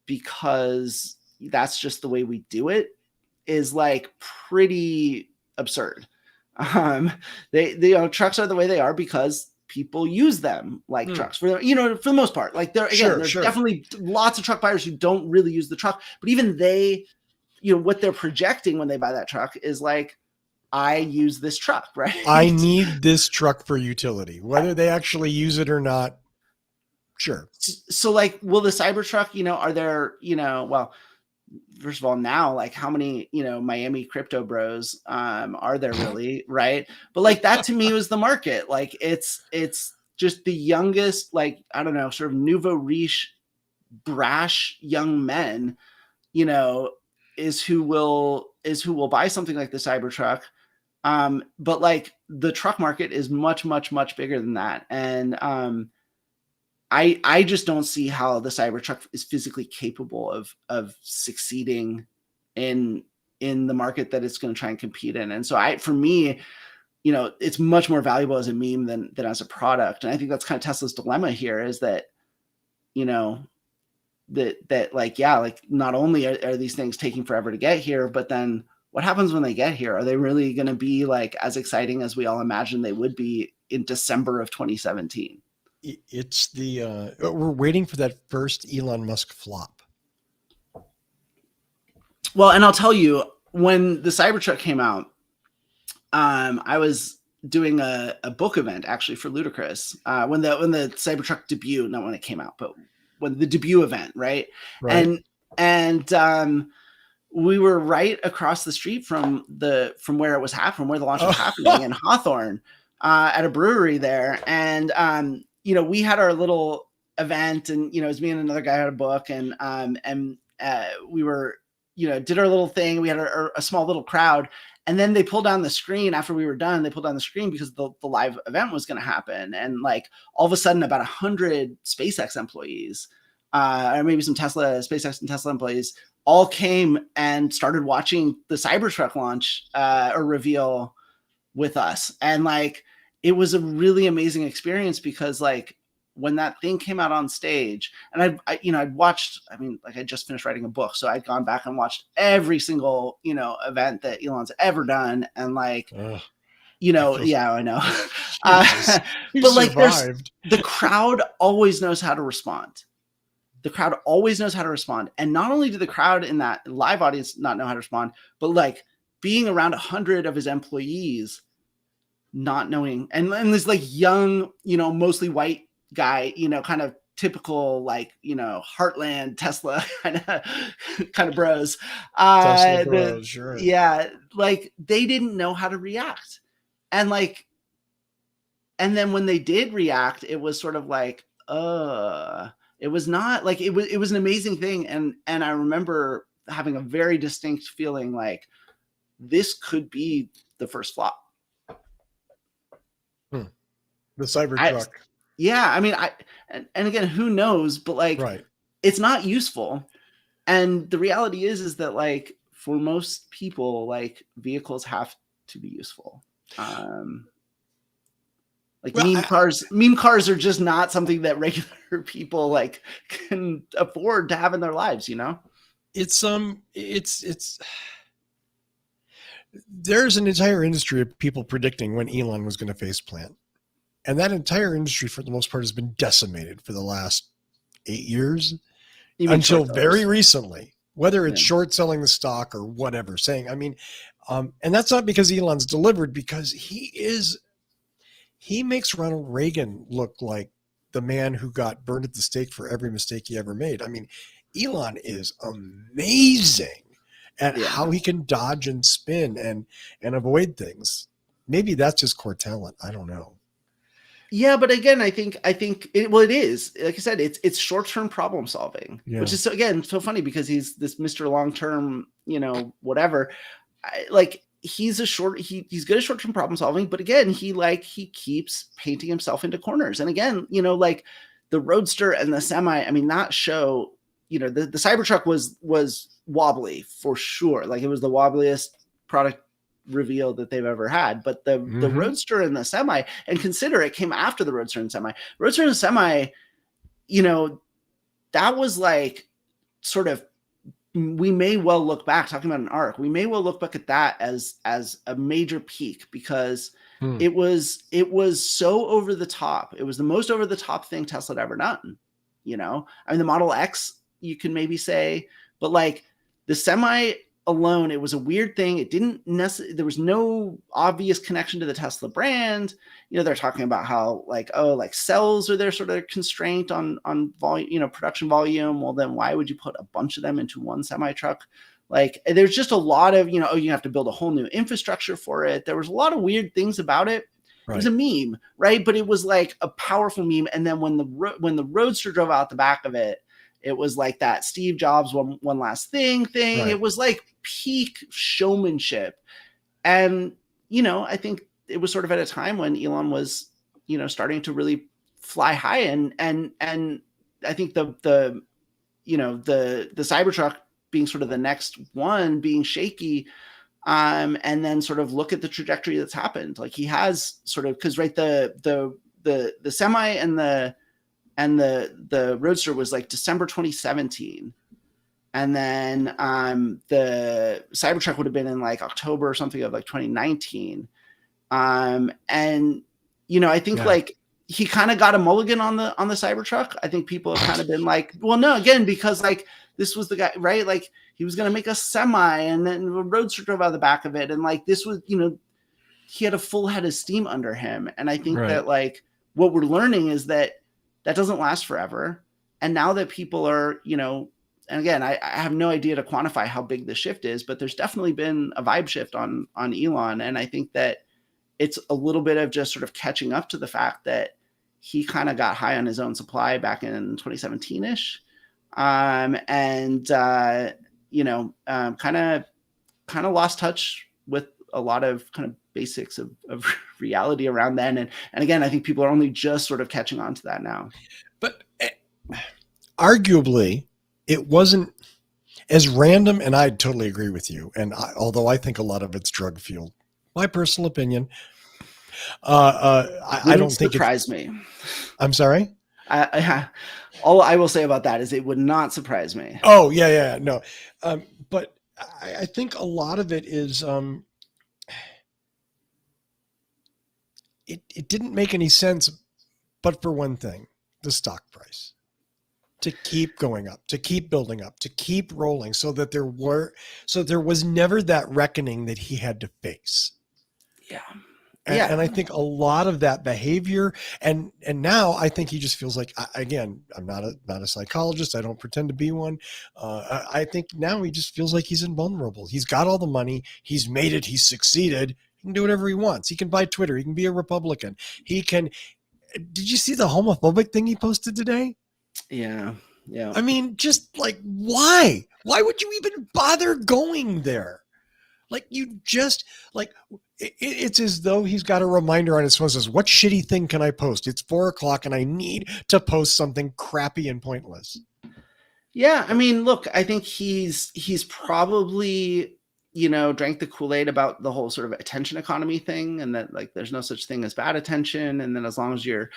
because that's just the way we do it is like pretty absurd. Trucks are the way they are because people use them like trucks for the most part. Like there's definitely lots of truck buyers who don't really use the truck, but even they, what they're projecting when they buy that truck is like, I use this truck, right? I need this truck for utility. Whether they actually use it or not, Sure. So like, will the Cybertruck, are there, well, first of all, now, like, how many, Miami crypto bros are there really, right? But like, that to me was the market. Like, it's just the youngest, like, I don't know, sort of nouveau riche, brash young men, is who will buy something like the Cybertruck. But like, the truck market is much, much, much bigger than that. And I just don't see how the Cybertruck is physically capable of succeeding in the market that it's going to try and compete in. And so for me, it's much more valuable as a meme than as a product. And I think that's kind of Tesla's dilemma here, is that, that like, yeah, like, not only are these things taking forever to get here, but then what happens when they get here? Are they really going to be like as exciting as we all imagine they would be in December of 2017? It's we're waiting for that first Elon Musk flop. Well, and I'll tell you, when the Cybertruck came out, I was doing a book event actually for Ludacris when the Cybertruck debut, not when it came out, but when the debut event, right? And we were right across the street from where it was happening, where the launch was happening in Hawthorne, at a brewery there. And we had our little event, and it was me and another guy had a book, and we were did our little thing. We had a small little crowd, and then they pulled down the screen after we were done. They pulled down the screen because the live event was going to happen, and like, all of a sudden, about 100 SpaceX employees, or maybe some SpaceX and Tesla employees, all came and started watching the Cybertruck launch or reveal with us. And like, it was a really amazing experience, because like, when that thing came out on stage, and I'd watched, I just finished writing a book, so I'd gone back and watched every single, event that Elon's ever done. And like, yeah, I know. But like, the crowd always knows how to respond. The crowd always knows how to respond. And not only did the crowd in that live audience not know how to respond, but like, being around 100 of his employees not knowing, and this like young, mostly white guy, kind of typical, like, heartland Tesla kind of bros. Tesla bros, sure. Yeah, like, they didn't know how to react. And like, and then when they did react, it was sort of like, it was not like, it was an amazing thing. And I remember having a very distinct feeling like, this could be the first flop. The Cybertruck. And again, who knows, but like, It's not useful. And the reality is that like, for most people, like, vehicles have to be useful. Meme cars are just not something that regular people like can afford to have in their lives, It's there's an entire industry of people predicting when Elon was going to face plant. And that entire industry, for the most part, has been decimated for the last 8 years, until very recently, whether it's short selling the stock or whatever, saying, and that's not because Elon's delivered, because he makes Ronald Reagan look like the man who got burned at the stake for every mistake he ever made. Elon is amazing at how he can dodge and spin and avoid things. Maybe that's his core talent. I don't know. Yeah, but again, I think it is, like I said, it's short-term problem solving, which is so funny, because he's this Mr. Long-term, whatever. He's good at short-term problem solving, but again, he keeps painting himself into corners. And again, like the Roadster and the Semi, that show, the Cybertruck was wobbly for sure. Like, it was the wobbliest product reveal that they've ever had. But the Roadster and the Semi, and consider it came after the Roadster and Semi. Roadster and Semi, that was like, sort of, we may well look back, talking about an arc, we may well look back at that as a major peak, because it was so over the top. It was the most over the top thing Tesla had ever done. The Model X, you can maybe say, but like, the Semi alone, it was a weird thing. It didn't necessarily, there was no obvious connection to the Tesla brand. They're talking about how like, oh, like cells are their sort of constraint on volume, production volume. Well, then why would you put a bunch of them into one semi-truck? Like there's just a lot of, oh, you have to build a whole new infrastructure for it. There was a lot of weird things about it. Right. It was a meme, right? But it was like a powerful meme. And then when the Roadster drove out the back of it, it was like that Steve Jobs one last thing. Right. It was like peak showmanship. And, I think it was sort of at a time when Elon was, starting to really fly high. And I think the Cybertruck being sort of the next one being shaky. And then sort of look at the trajectory that's happened. Like he has sort of, because right, the semi and the Roadster was like December 2017. And then the Cybertruck would have been in like October or something of like 2019. And, I think like he kind of got a mulligan on the Cybertruck. I think people have kind of been like, well, no, again, because like this was the guy, right? Like he was going to make a semi and then the Roadster drove out of the back of it. And like, this was, he had a full head of steam under him. And I think that like what we're learning is that doesn't last forever. And now that people are, and again, I have no idea to quantify how big the shift is, but there's definitely been a vibe shift on Elon. And I think that it's a little bit of just sort of catching up to the fact that he kind of got high on his own supply back in 2017-ish. Kind of lost touch with a lot of kind of basics of reality around then. And again, I think people are only just sort of catching on to that now. But arguably, it wasn't as random, and I totally agree with you. And although I think a lot of it's drug fueled, my personal opinion, I don't think surprise me. I'm sorry. All I will say about that is it would not surprise me. Oh yeah, no. But I think a lot of it is it didn't make any sense, but for one thing, the stock price. To keep going up, to keep building up, to keep rolling, so there was never that reckoning that he had to face. Yeah. And I think a lot of that behavior, and now I think he just feels like, again, I'm not a psychologist. I don't pretend to be one. I think now he just feels like he's invulnerable. He's got all the money. He's made it. He's succeeded. He can do whatever he wants. He can buy Twitter. He can be a Republican. Did you see the homophobic thing he posted today? Yeah. I mean, just like, why? Why would you even bother going there? Like, you just, like, it's as though he's got a reminder on his phone that says, what shitty thing can I post? It's 4:00 and I need to post something crappy and pointless. Yeah. I mean, look, I think he's probably, drank the Kool-Aid about the whole sort of attention economy thing, and that like, there's no such thing as bad attention. And then as long as you're,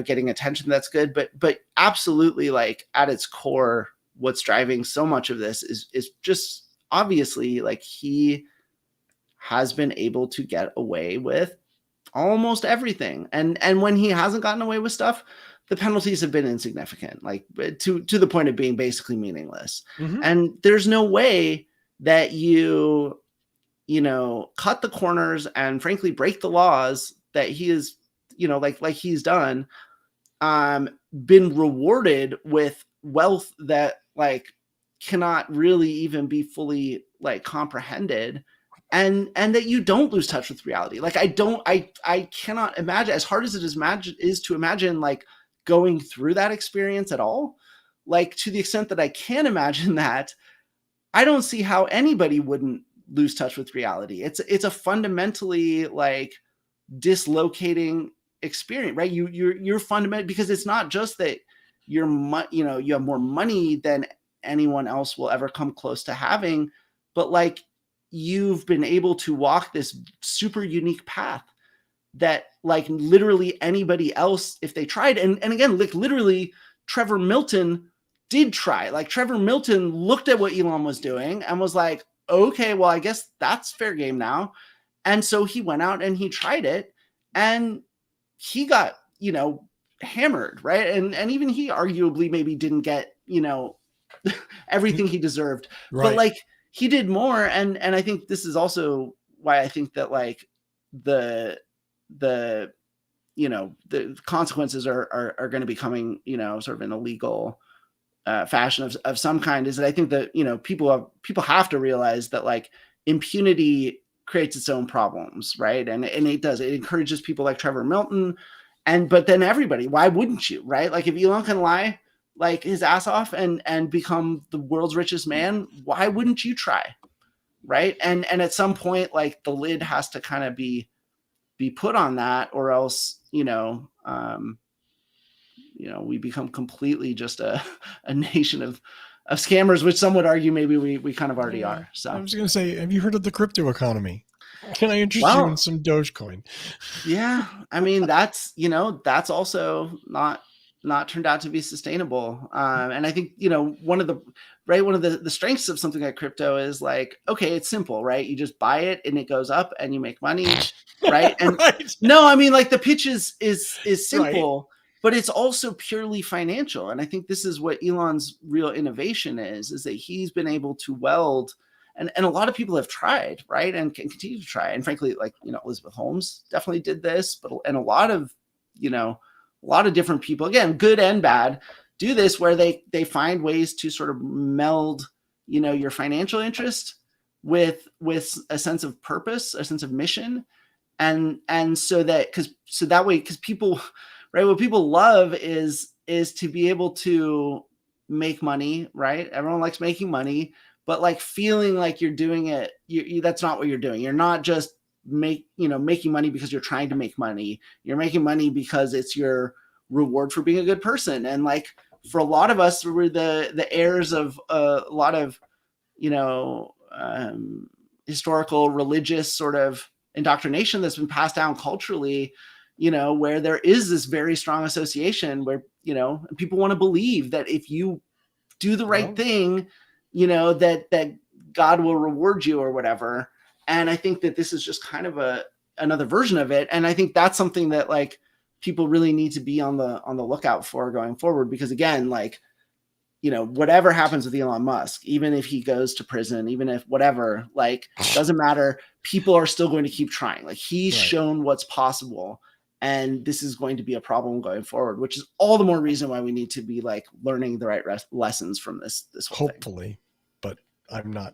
getting attention, that's good. But absolutely, like at its core, what's driving so much of this is just obviously like he has been able to get away with almost everything. And when he hasn't gotten away with stuff, the penalties have been insignificant, like to the point of being basically meaningless. Mm-hmm. And there's no way that you cut the corners and frankly break the laws that he is, like he's done, been rewarded with wealth that like cannot really even be fully like comprehended, and that you don't lose touch with reality. Like I cannot imagine, as hard as it is to imagine like going through that experience at all, like to the extent that I can imagine that, I don't see how anybody wouldn't lose touch with reality. It's a fundamentally like dislocating experience, right? You're fundamental, because it's not just that you have more money than anyone else will ever come close to having, but like you've been able to walk this super unique path that like literally anybody else, if they tried, and again, like literally Trevor Milton did try. Like Trevor Milton looked at what Elon was doing and was like, okay, well, I guess that's fair game now. And so he went out and he tried it, and he got, hammered, right? And even he arguably maybe didn't get, everything he deserved. Right. But like he did more. And I think this is also why I think that like the the consequences are going to be coming, sort of in a legal fashion of some kind, is that I think that, people have to realize that like impunity creates its own problems, right? And it does. It encourages people like Trevor Milton, but then everybody. Why wouldn't you, right? Like if Elon can lie like his ass off and become the world's richest man, why wouldn't you try, right? And at some point, like the lid has to kind of be put on that, or else we become completely just a nation of scammers, which some would argue maybe we kind of already are. So I was going to say, have you heard of the crypto economy? Can I interest you in some Dogecoin? Yeah, I mean that's also not turned out to be sustainable. And I think one of the strengths of something like crypto is like, okay, it's simple, right? You just buy it and it goes up and you make money, right? And right. No, I mean like the pitch is simple. Right. But it's also purely financial. And I think this is what Elon's real innovation is that he's been able to weld, and a lot of people have tried, right? And can continue to try. And frankly, like, Elizabeth Holmes definitely did this, and a lot of different people, again, good and bad, do this, where they find ways to sort of meld, your financial interest with a sense of purpose, a sense of mission. And so that way, because people, right, what people love is to be able to make money, right? Everyone likes making money, but like feeling like you're doing it, that's not what you're doing. You're not just making money because you're trying to make money. You're making money because it's your reward for being a good person. And like for a lot of us, we're the heirs of a lot of historical religious sort of indoctrination that's been passed down culturally, where there is this very strong association where, people want to believe that if you do the right thing, that God will reward you or whatever. And I think that this is just kind of another version of it. And I think that's something that like people really need to be on the lookout for going forward, because again, like, whatever happens with Elon Musk, even if he goes to prison, even if whatever, like, doesn't matter. People are still going to keep trying. Like he's shown what's possible. And this is going to be a problem going forward, which is all the more reason why we need to be like learning the right lessons from this whole hopefully thing. But I'm not.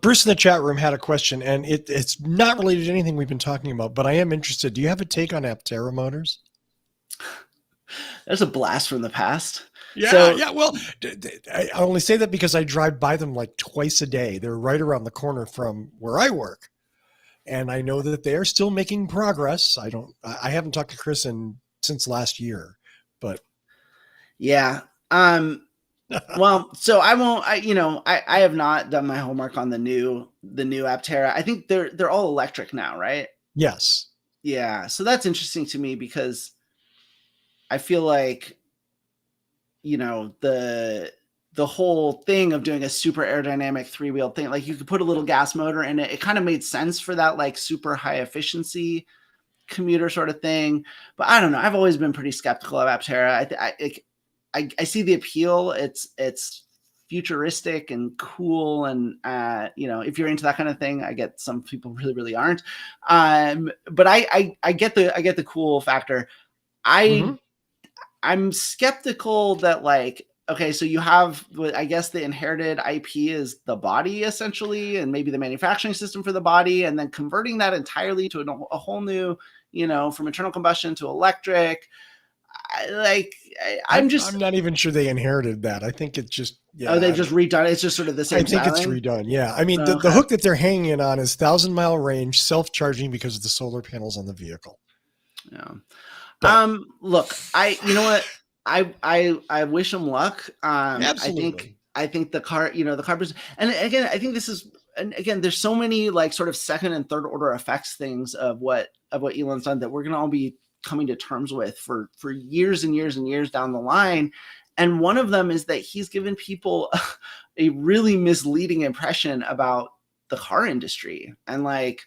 Bruce in the chat room had a question, and it's not related to anything we've been talking about, but I am interested. Do you have a take on Aptera motors? There's a blast from the past. Yeah. Well, I only say that because I drive by them like twice a day. They're right around the corner from where I work. And I know that they are still making progress. I haven't talked to Chris since last year, but yeah. Well, so I have not done my homework on the new Aptera. I think they're all electric now, right? Yes. Yeah. So that's interesting to me because I feel like, the whole thing of doing a super aerodynamic 3-wheel thing, like you could put a little gas motor in it. It kind of made sense for that like super high efficiency commuter sort of thing. But I don't know. I've always been pretty skeptical of Aptera. I see the appeal. It's futuristic and cool. And, if you're into that kind of thing, I get some people really, really aren't. But I get the cool factor. I'm skeptical that like, okay, so you have, I guess the inherited IP is the body essentially, and maybe the manufacturing system for the body, and then converting that entirely to a whole new, from internal combustion to electric. I'm not even sure they inherited that. I think it's just, oh, they've just redone it. It's just sort of the same. I think it's redone. Yeah. I mean, the hook that they're hanging on is 1,000-mile range, self-charging because of the solar panels on the vehicle. Yeah. But, look, you know what? I wish them luck. Absolutely. I think the car, the car business, and again, I think this is, and again, there's so many like sort of second and third order effects things of what Elon's done that we're going to all be coming to terms with for years and years and years down the line. And one of them is that he's given people a really misleading impression about the car industry. And like,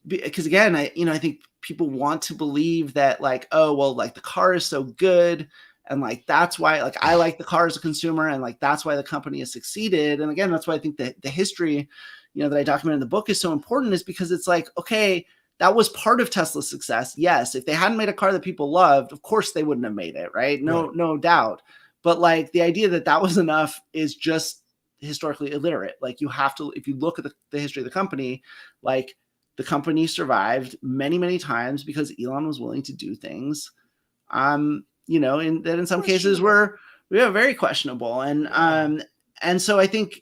because again, I think people want to believe that like, oh, well, like the car is so good And like, that's why, like, I like the car as a consumer, and like, that's why the company has succeeded. And again, that's why I think that the history, that I document in the book is so important, is because it's like, okay, that was part of Tesla's success. Yes. If they hadn't made a car that people loved, of course they wouldn't have made it. Right. No doubt. But like, the idea that that was enough is just historically illiterate. Like, you have to, if you look at the history of the company, like, the company survived many, many times because Elon was willing to do things, in some cases were very questionable. And so I think,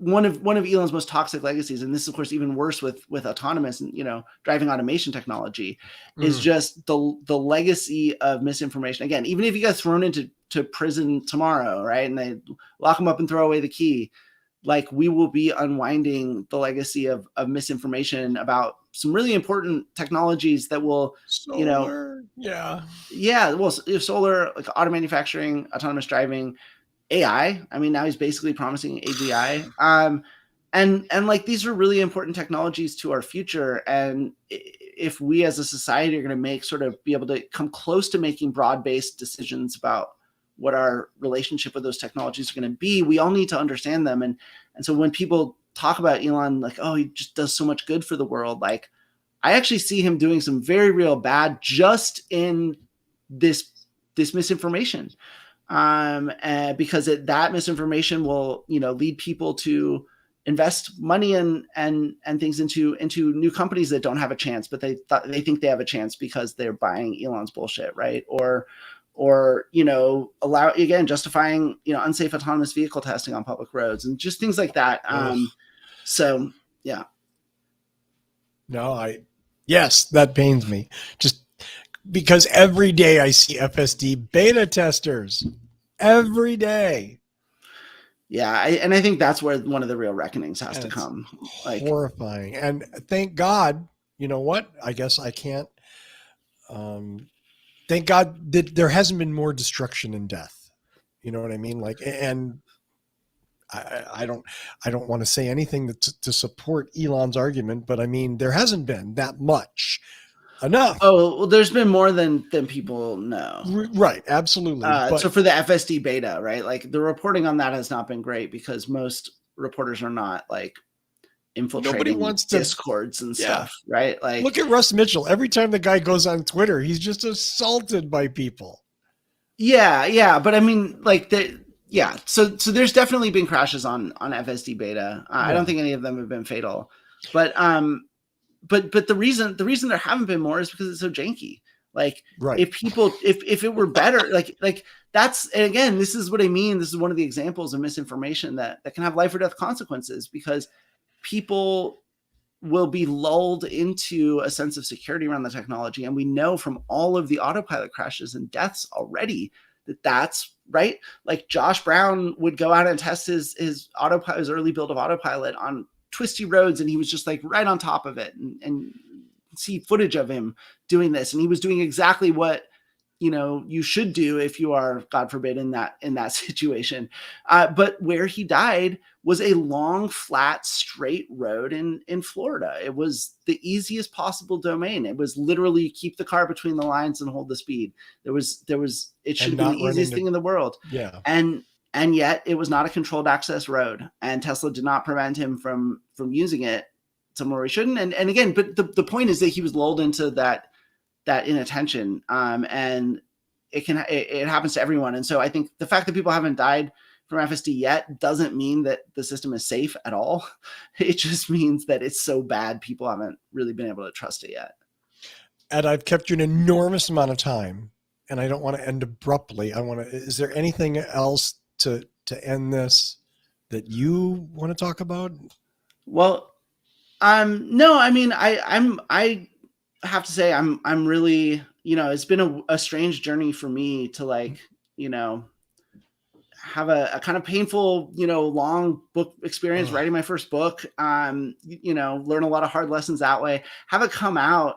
one of Elon's most toxic legacies, and this is of course even worse with autonomous and driving automation technology, is just the legacy of misinformation. Again, even if you got thrown into prison tomorrow, right, and they lock them up and throw away the key, like, we will be unwinding the legacy of misinformation about some really important technologies that will, solar, solar, like auto manufacturing, autonomous driving, AI. I mean, now he's basically promising AGI. And like, these are really important technologies to our future. And if we as a society are going to be able to come close to making broad-based decisions about what our relationship with those technologies are going to be, we all need to understand them. And so when people talk about Elon, like, oh, he just does so much good for the world, like, I actually see him doing some very real bad just in this misinformation. Because that misinformation will, lead people to invest money and things into new companies that don't have a chance, but they think they have a chance because they're buying Elon's bullshit, right? Or justifying unsafe autonomous vehicle testing on public roads and just things like that. So yeah. No, yes, that pains me. Just because every day I see FSD beta testers. Every day. Yeah, I think that's where one of the real reckonings has to come. Like, horrifying. And thank God, you know what? I guess I can't. Thank God that there hasn't been more destruction and death. You know what I mean? Like, and I don't want to say anything to support Elon's argument, but I mean, there hasn't been that much. Enough. Oh, well, there's been more than people know. Right. Absolutely. So for the FSD beta, right, like, the reporting on that has not been great because most reporters are not like infiltrating discords and stuff, right? Like, look at Russ Mitchell. Every time the guy goes on Twitter, he's just assaulted by people. Yeah. But I mean, like, so there's definitely been crashes on FSD beta. I don't think any of them have been fatal, but the reason there haven't been more is because it's so janky. Like, right. if it were better, like that's, and again, this is what I mean. This is one of the examples of misinformation that can have life or death consequences, because people will be lulled into a sense of security around the technology. And we know from all of the autopilot crashes and deaths already that's right. Like, Josh Brown would go out and test his early build of autopilot on twisty roads, and he was just like right on top of it, and see footage of him doing this, and he was doing exactly what you should do if you are, God forbid, in that situation. But where he died was a long, flat, straight road in Florida. It was the easiest possible domain. It was literally keep the car between the lines and hold the speed. It should have been the easiest thing in the world. Yeah. And yet it was not a controlled access road, and Tesla did not prevent him from using it somewhere where he shouldn't. And again, but the point is that he was lulled into that inattention. And it happens to everyone. And so I think the fact that people haven't died from FSD yet doesn't mean that the system is safe at all. It just means that it's so bad, people haven't really been able to trust it yet. Ed, I've kept you an enormous amount of time, and I don't want to end abruptly. Is there anything else to end this that you want to talk about? Well, no, I mean, I have to say I'm really, it's been a strange journey for me to, like, have a kind of painful, long book experience writing my first book, learn a lot of hard lessons that way, have it come out.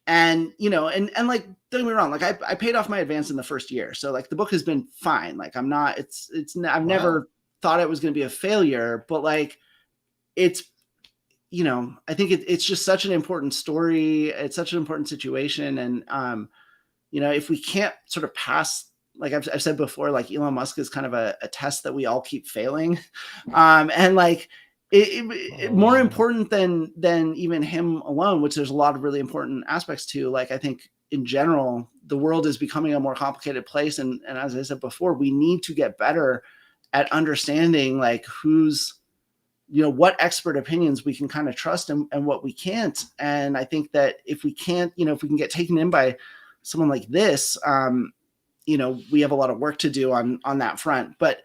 And, and like, don't get me wrong, like, I paid off my advance in the first year. So, like, the book has been fine. Like, I've never thought it was going to be a failure, but like, it's I think it's just such an important story. It's such an important situation. And, if we can't sort of pass, like I've said before, like Elon Musk is kind of a test that we all keep failing. And like, more important than even him alone, which there's a lot of really important aspects to. Like, I think in general, the world is becoming a more complicated place. And as I said before, we need to get better at understanding like what expert opinions we can kind of trust and what we can't. And I think that if we can't, if we can get taken in by someone like this, we have a lot of work to do on that front. But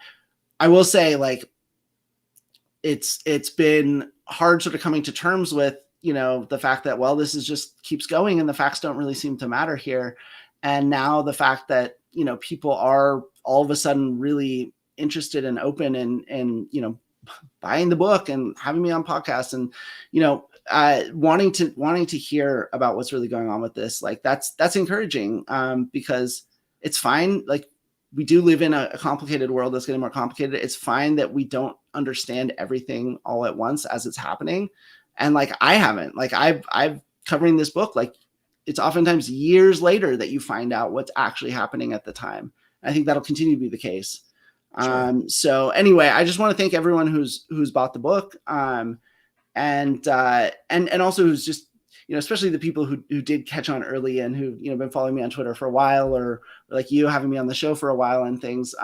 I will say, like, it's been hard sort of coming to terms with, the fact that, well, this is just keeps going and the facts don't really seem to matter here. And now the fact that, people are all of a sudden really interested and open and buying the book and having me on podcasts and, wanting to hear about what's really going on with this. Like, that's encouraging, because it's fine. Like, we do live in a complicated world that's getting more complicated. It's fine that we don't understand everything all at once as it's happening. And like, I haven't, like, I've covering this book, like, it's oftentimes years later that you find out what's actually happening at the time. I think that'll continue to be the case. Sure. So anyway, I just want to thank everyone who's bought the book. And also who's just, especially the people who did catch on early and who, been following me on Twitter for a while, or like you having me on the show for a while and things.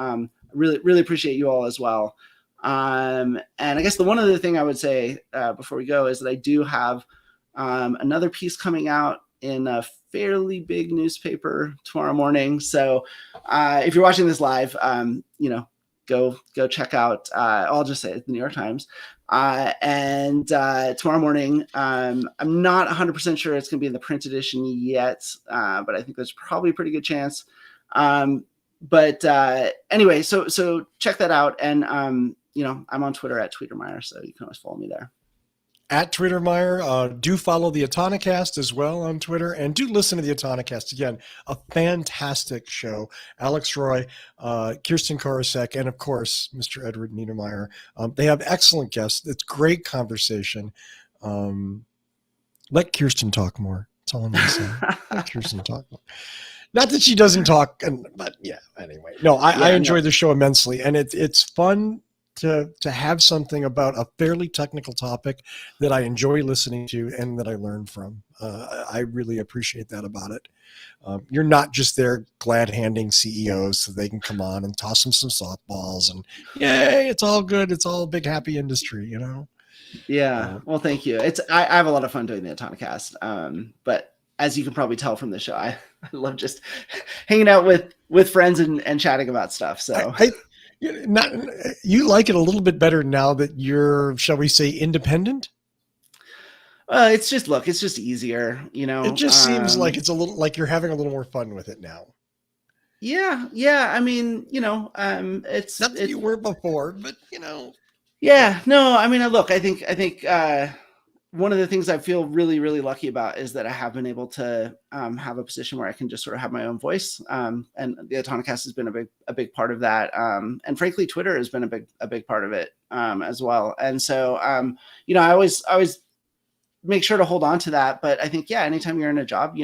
Really, really appreciate you all as well. And I guess the one other thing I would say before we go is that I do have another piece coming out in a fairly big newspaper tomorrow morning. So if you're watching this live, go check out, I'll just say it, the New York Times. And tomorrow morning, I'm not 100% sure it's going to be in the print edition yet, but I think there's probably a pretty good chance. But anyway, so check that out. And, I'm on Twitter at Tweetermeyer, so you can always follow me there. At Tweetermeyer, do follow the Autonocast as well on Twitter, and do listen to the Autonocast. Again, a fantastic show. Alex Roy, Kirsten Korosek, and of course, Mr. Edward Niedermeyer. They have excellent guests. It's great conversation. Let Kirsten talk more. That's all I'm going to say. Let Kirsten talk more. Not that she doesn't talk, but yeah, anyway. No, I enjoy the show immensely, and it's fun to have something about a fairly technical topic that I enjoy listening to and that I learn from. I really appreciate that about it. You're not just there glad handing CEOs so they can come on and toss them some softballs and yay, it's all good. It's all a big happy industry, Yeah. Well, thank you. I have a lot of fun doing the Autonocast. But as you can probably tell from the show, I love just hanging out with friends and chatting about stuff. So you like it a little bit better now that you're, shall we say, independent? It's just easier, It just seems like it's a little like you're having a little more fun with it now. Yeah. I mean, it's not that you were before, but Yeah, no, I mean, look, I think one of the things I feel really, really lucky about is that I have been able to have a position where I can just sort of have my own voice. And the Autonocast has been a big part of that. And frankly, Twitter has been a big part of it as well. And so, I always make sure to hold on to that. But I think, anytime you're in a job,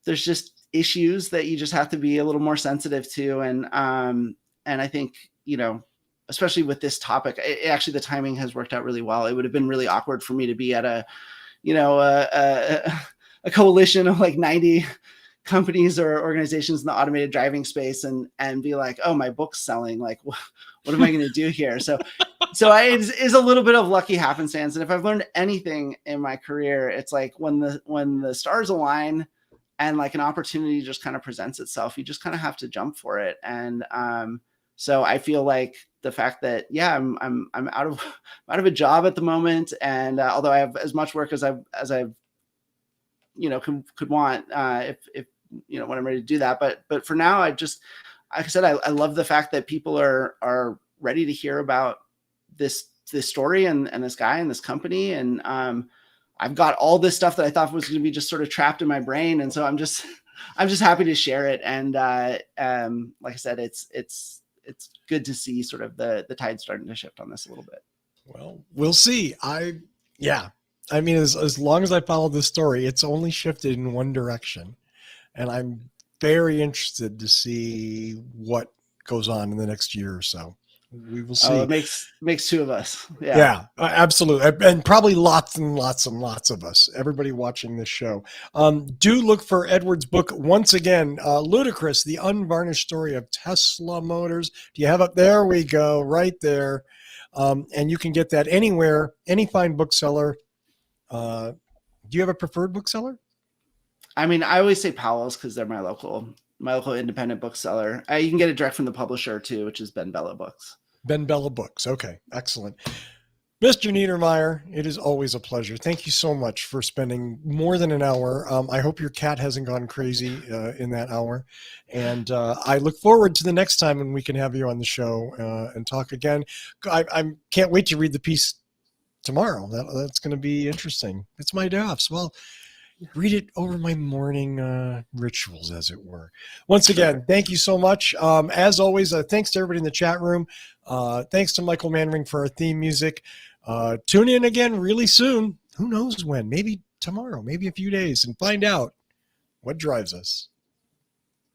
there's just issues that you just have to be a little more sensitive to. And I think, especially with this topic, actually the timing has worked out really well. It would have been really awkward for me to be at a coalition of like 90 companies or organizations in the automated driving space and be like, oh, my book's selling. Like, what am I going to do here? So it's a little bit of lucky happenstance. And if I've learned anything in my career, it's like when the stars align and like an opportunity just kind of presents itself, you just kind of have to jump for it. And so I feel like the fact that, I'm out of a job at the moment. And although I have as much work as I've could want, if when I'm ready to do that. But for now, like I said, I love the fact that people are ready to hear about this story and this guy and this company. And I've got all this stuff that I thought was going to be just sort of trapped in my brain. And so I'm just happy to share it. And like I said, it's good to see sort of the tide starting to shift on this a little bit. Well, we'll see. I Yeah. I mean, as long as I follow this story, it's only shifted in one direction. And I'm very interested to see what goes on in the next year or so. We will see. Oh, it makes two of us. Yeah, absolutely. And probably lots and lots and lots of us, everybody watching this show. Do look for Edward's book once again, Ludicrous, The Unvarnished Story of Tesla Motors. Do you have it? There we go, right there. And you can get that anywhere, any fine bookseller. Do you have a preferred bookseller? I mean, I always say Powell's because they're my local independent bookseller. You can get it direct from the publisher too, which is Ben Bella Books. Ben Bella Books. Okay, excellent. Mr. Niedermeyer, it is always a pleasure. Thank you so much for spending more than an hour. I hope your cat hasn't gone crazy in that hour. And I look forward to the next time when we can have you on the show and talk again. I can't wait to read the piece tomorrow. That's going to be interesting. It's my day off. So I'll read it over my morning rituals, as it were. Once again, thank you so much. As always, thanks to everybody in the chat room. Thanks to Michael Manring for our theme music. Tune in again really soon. Who knows when? Maybe tomorrow, maybe a few days, and find out what drives us.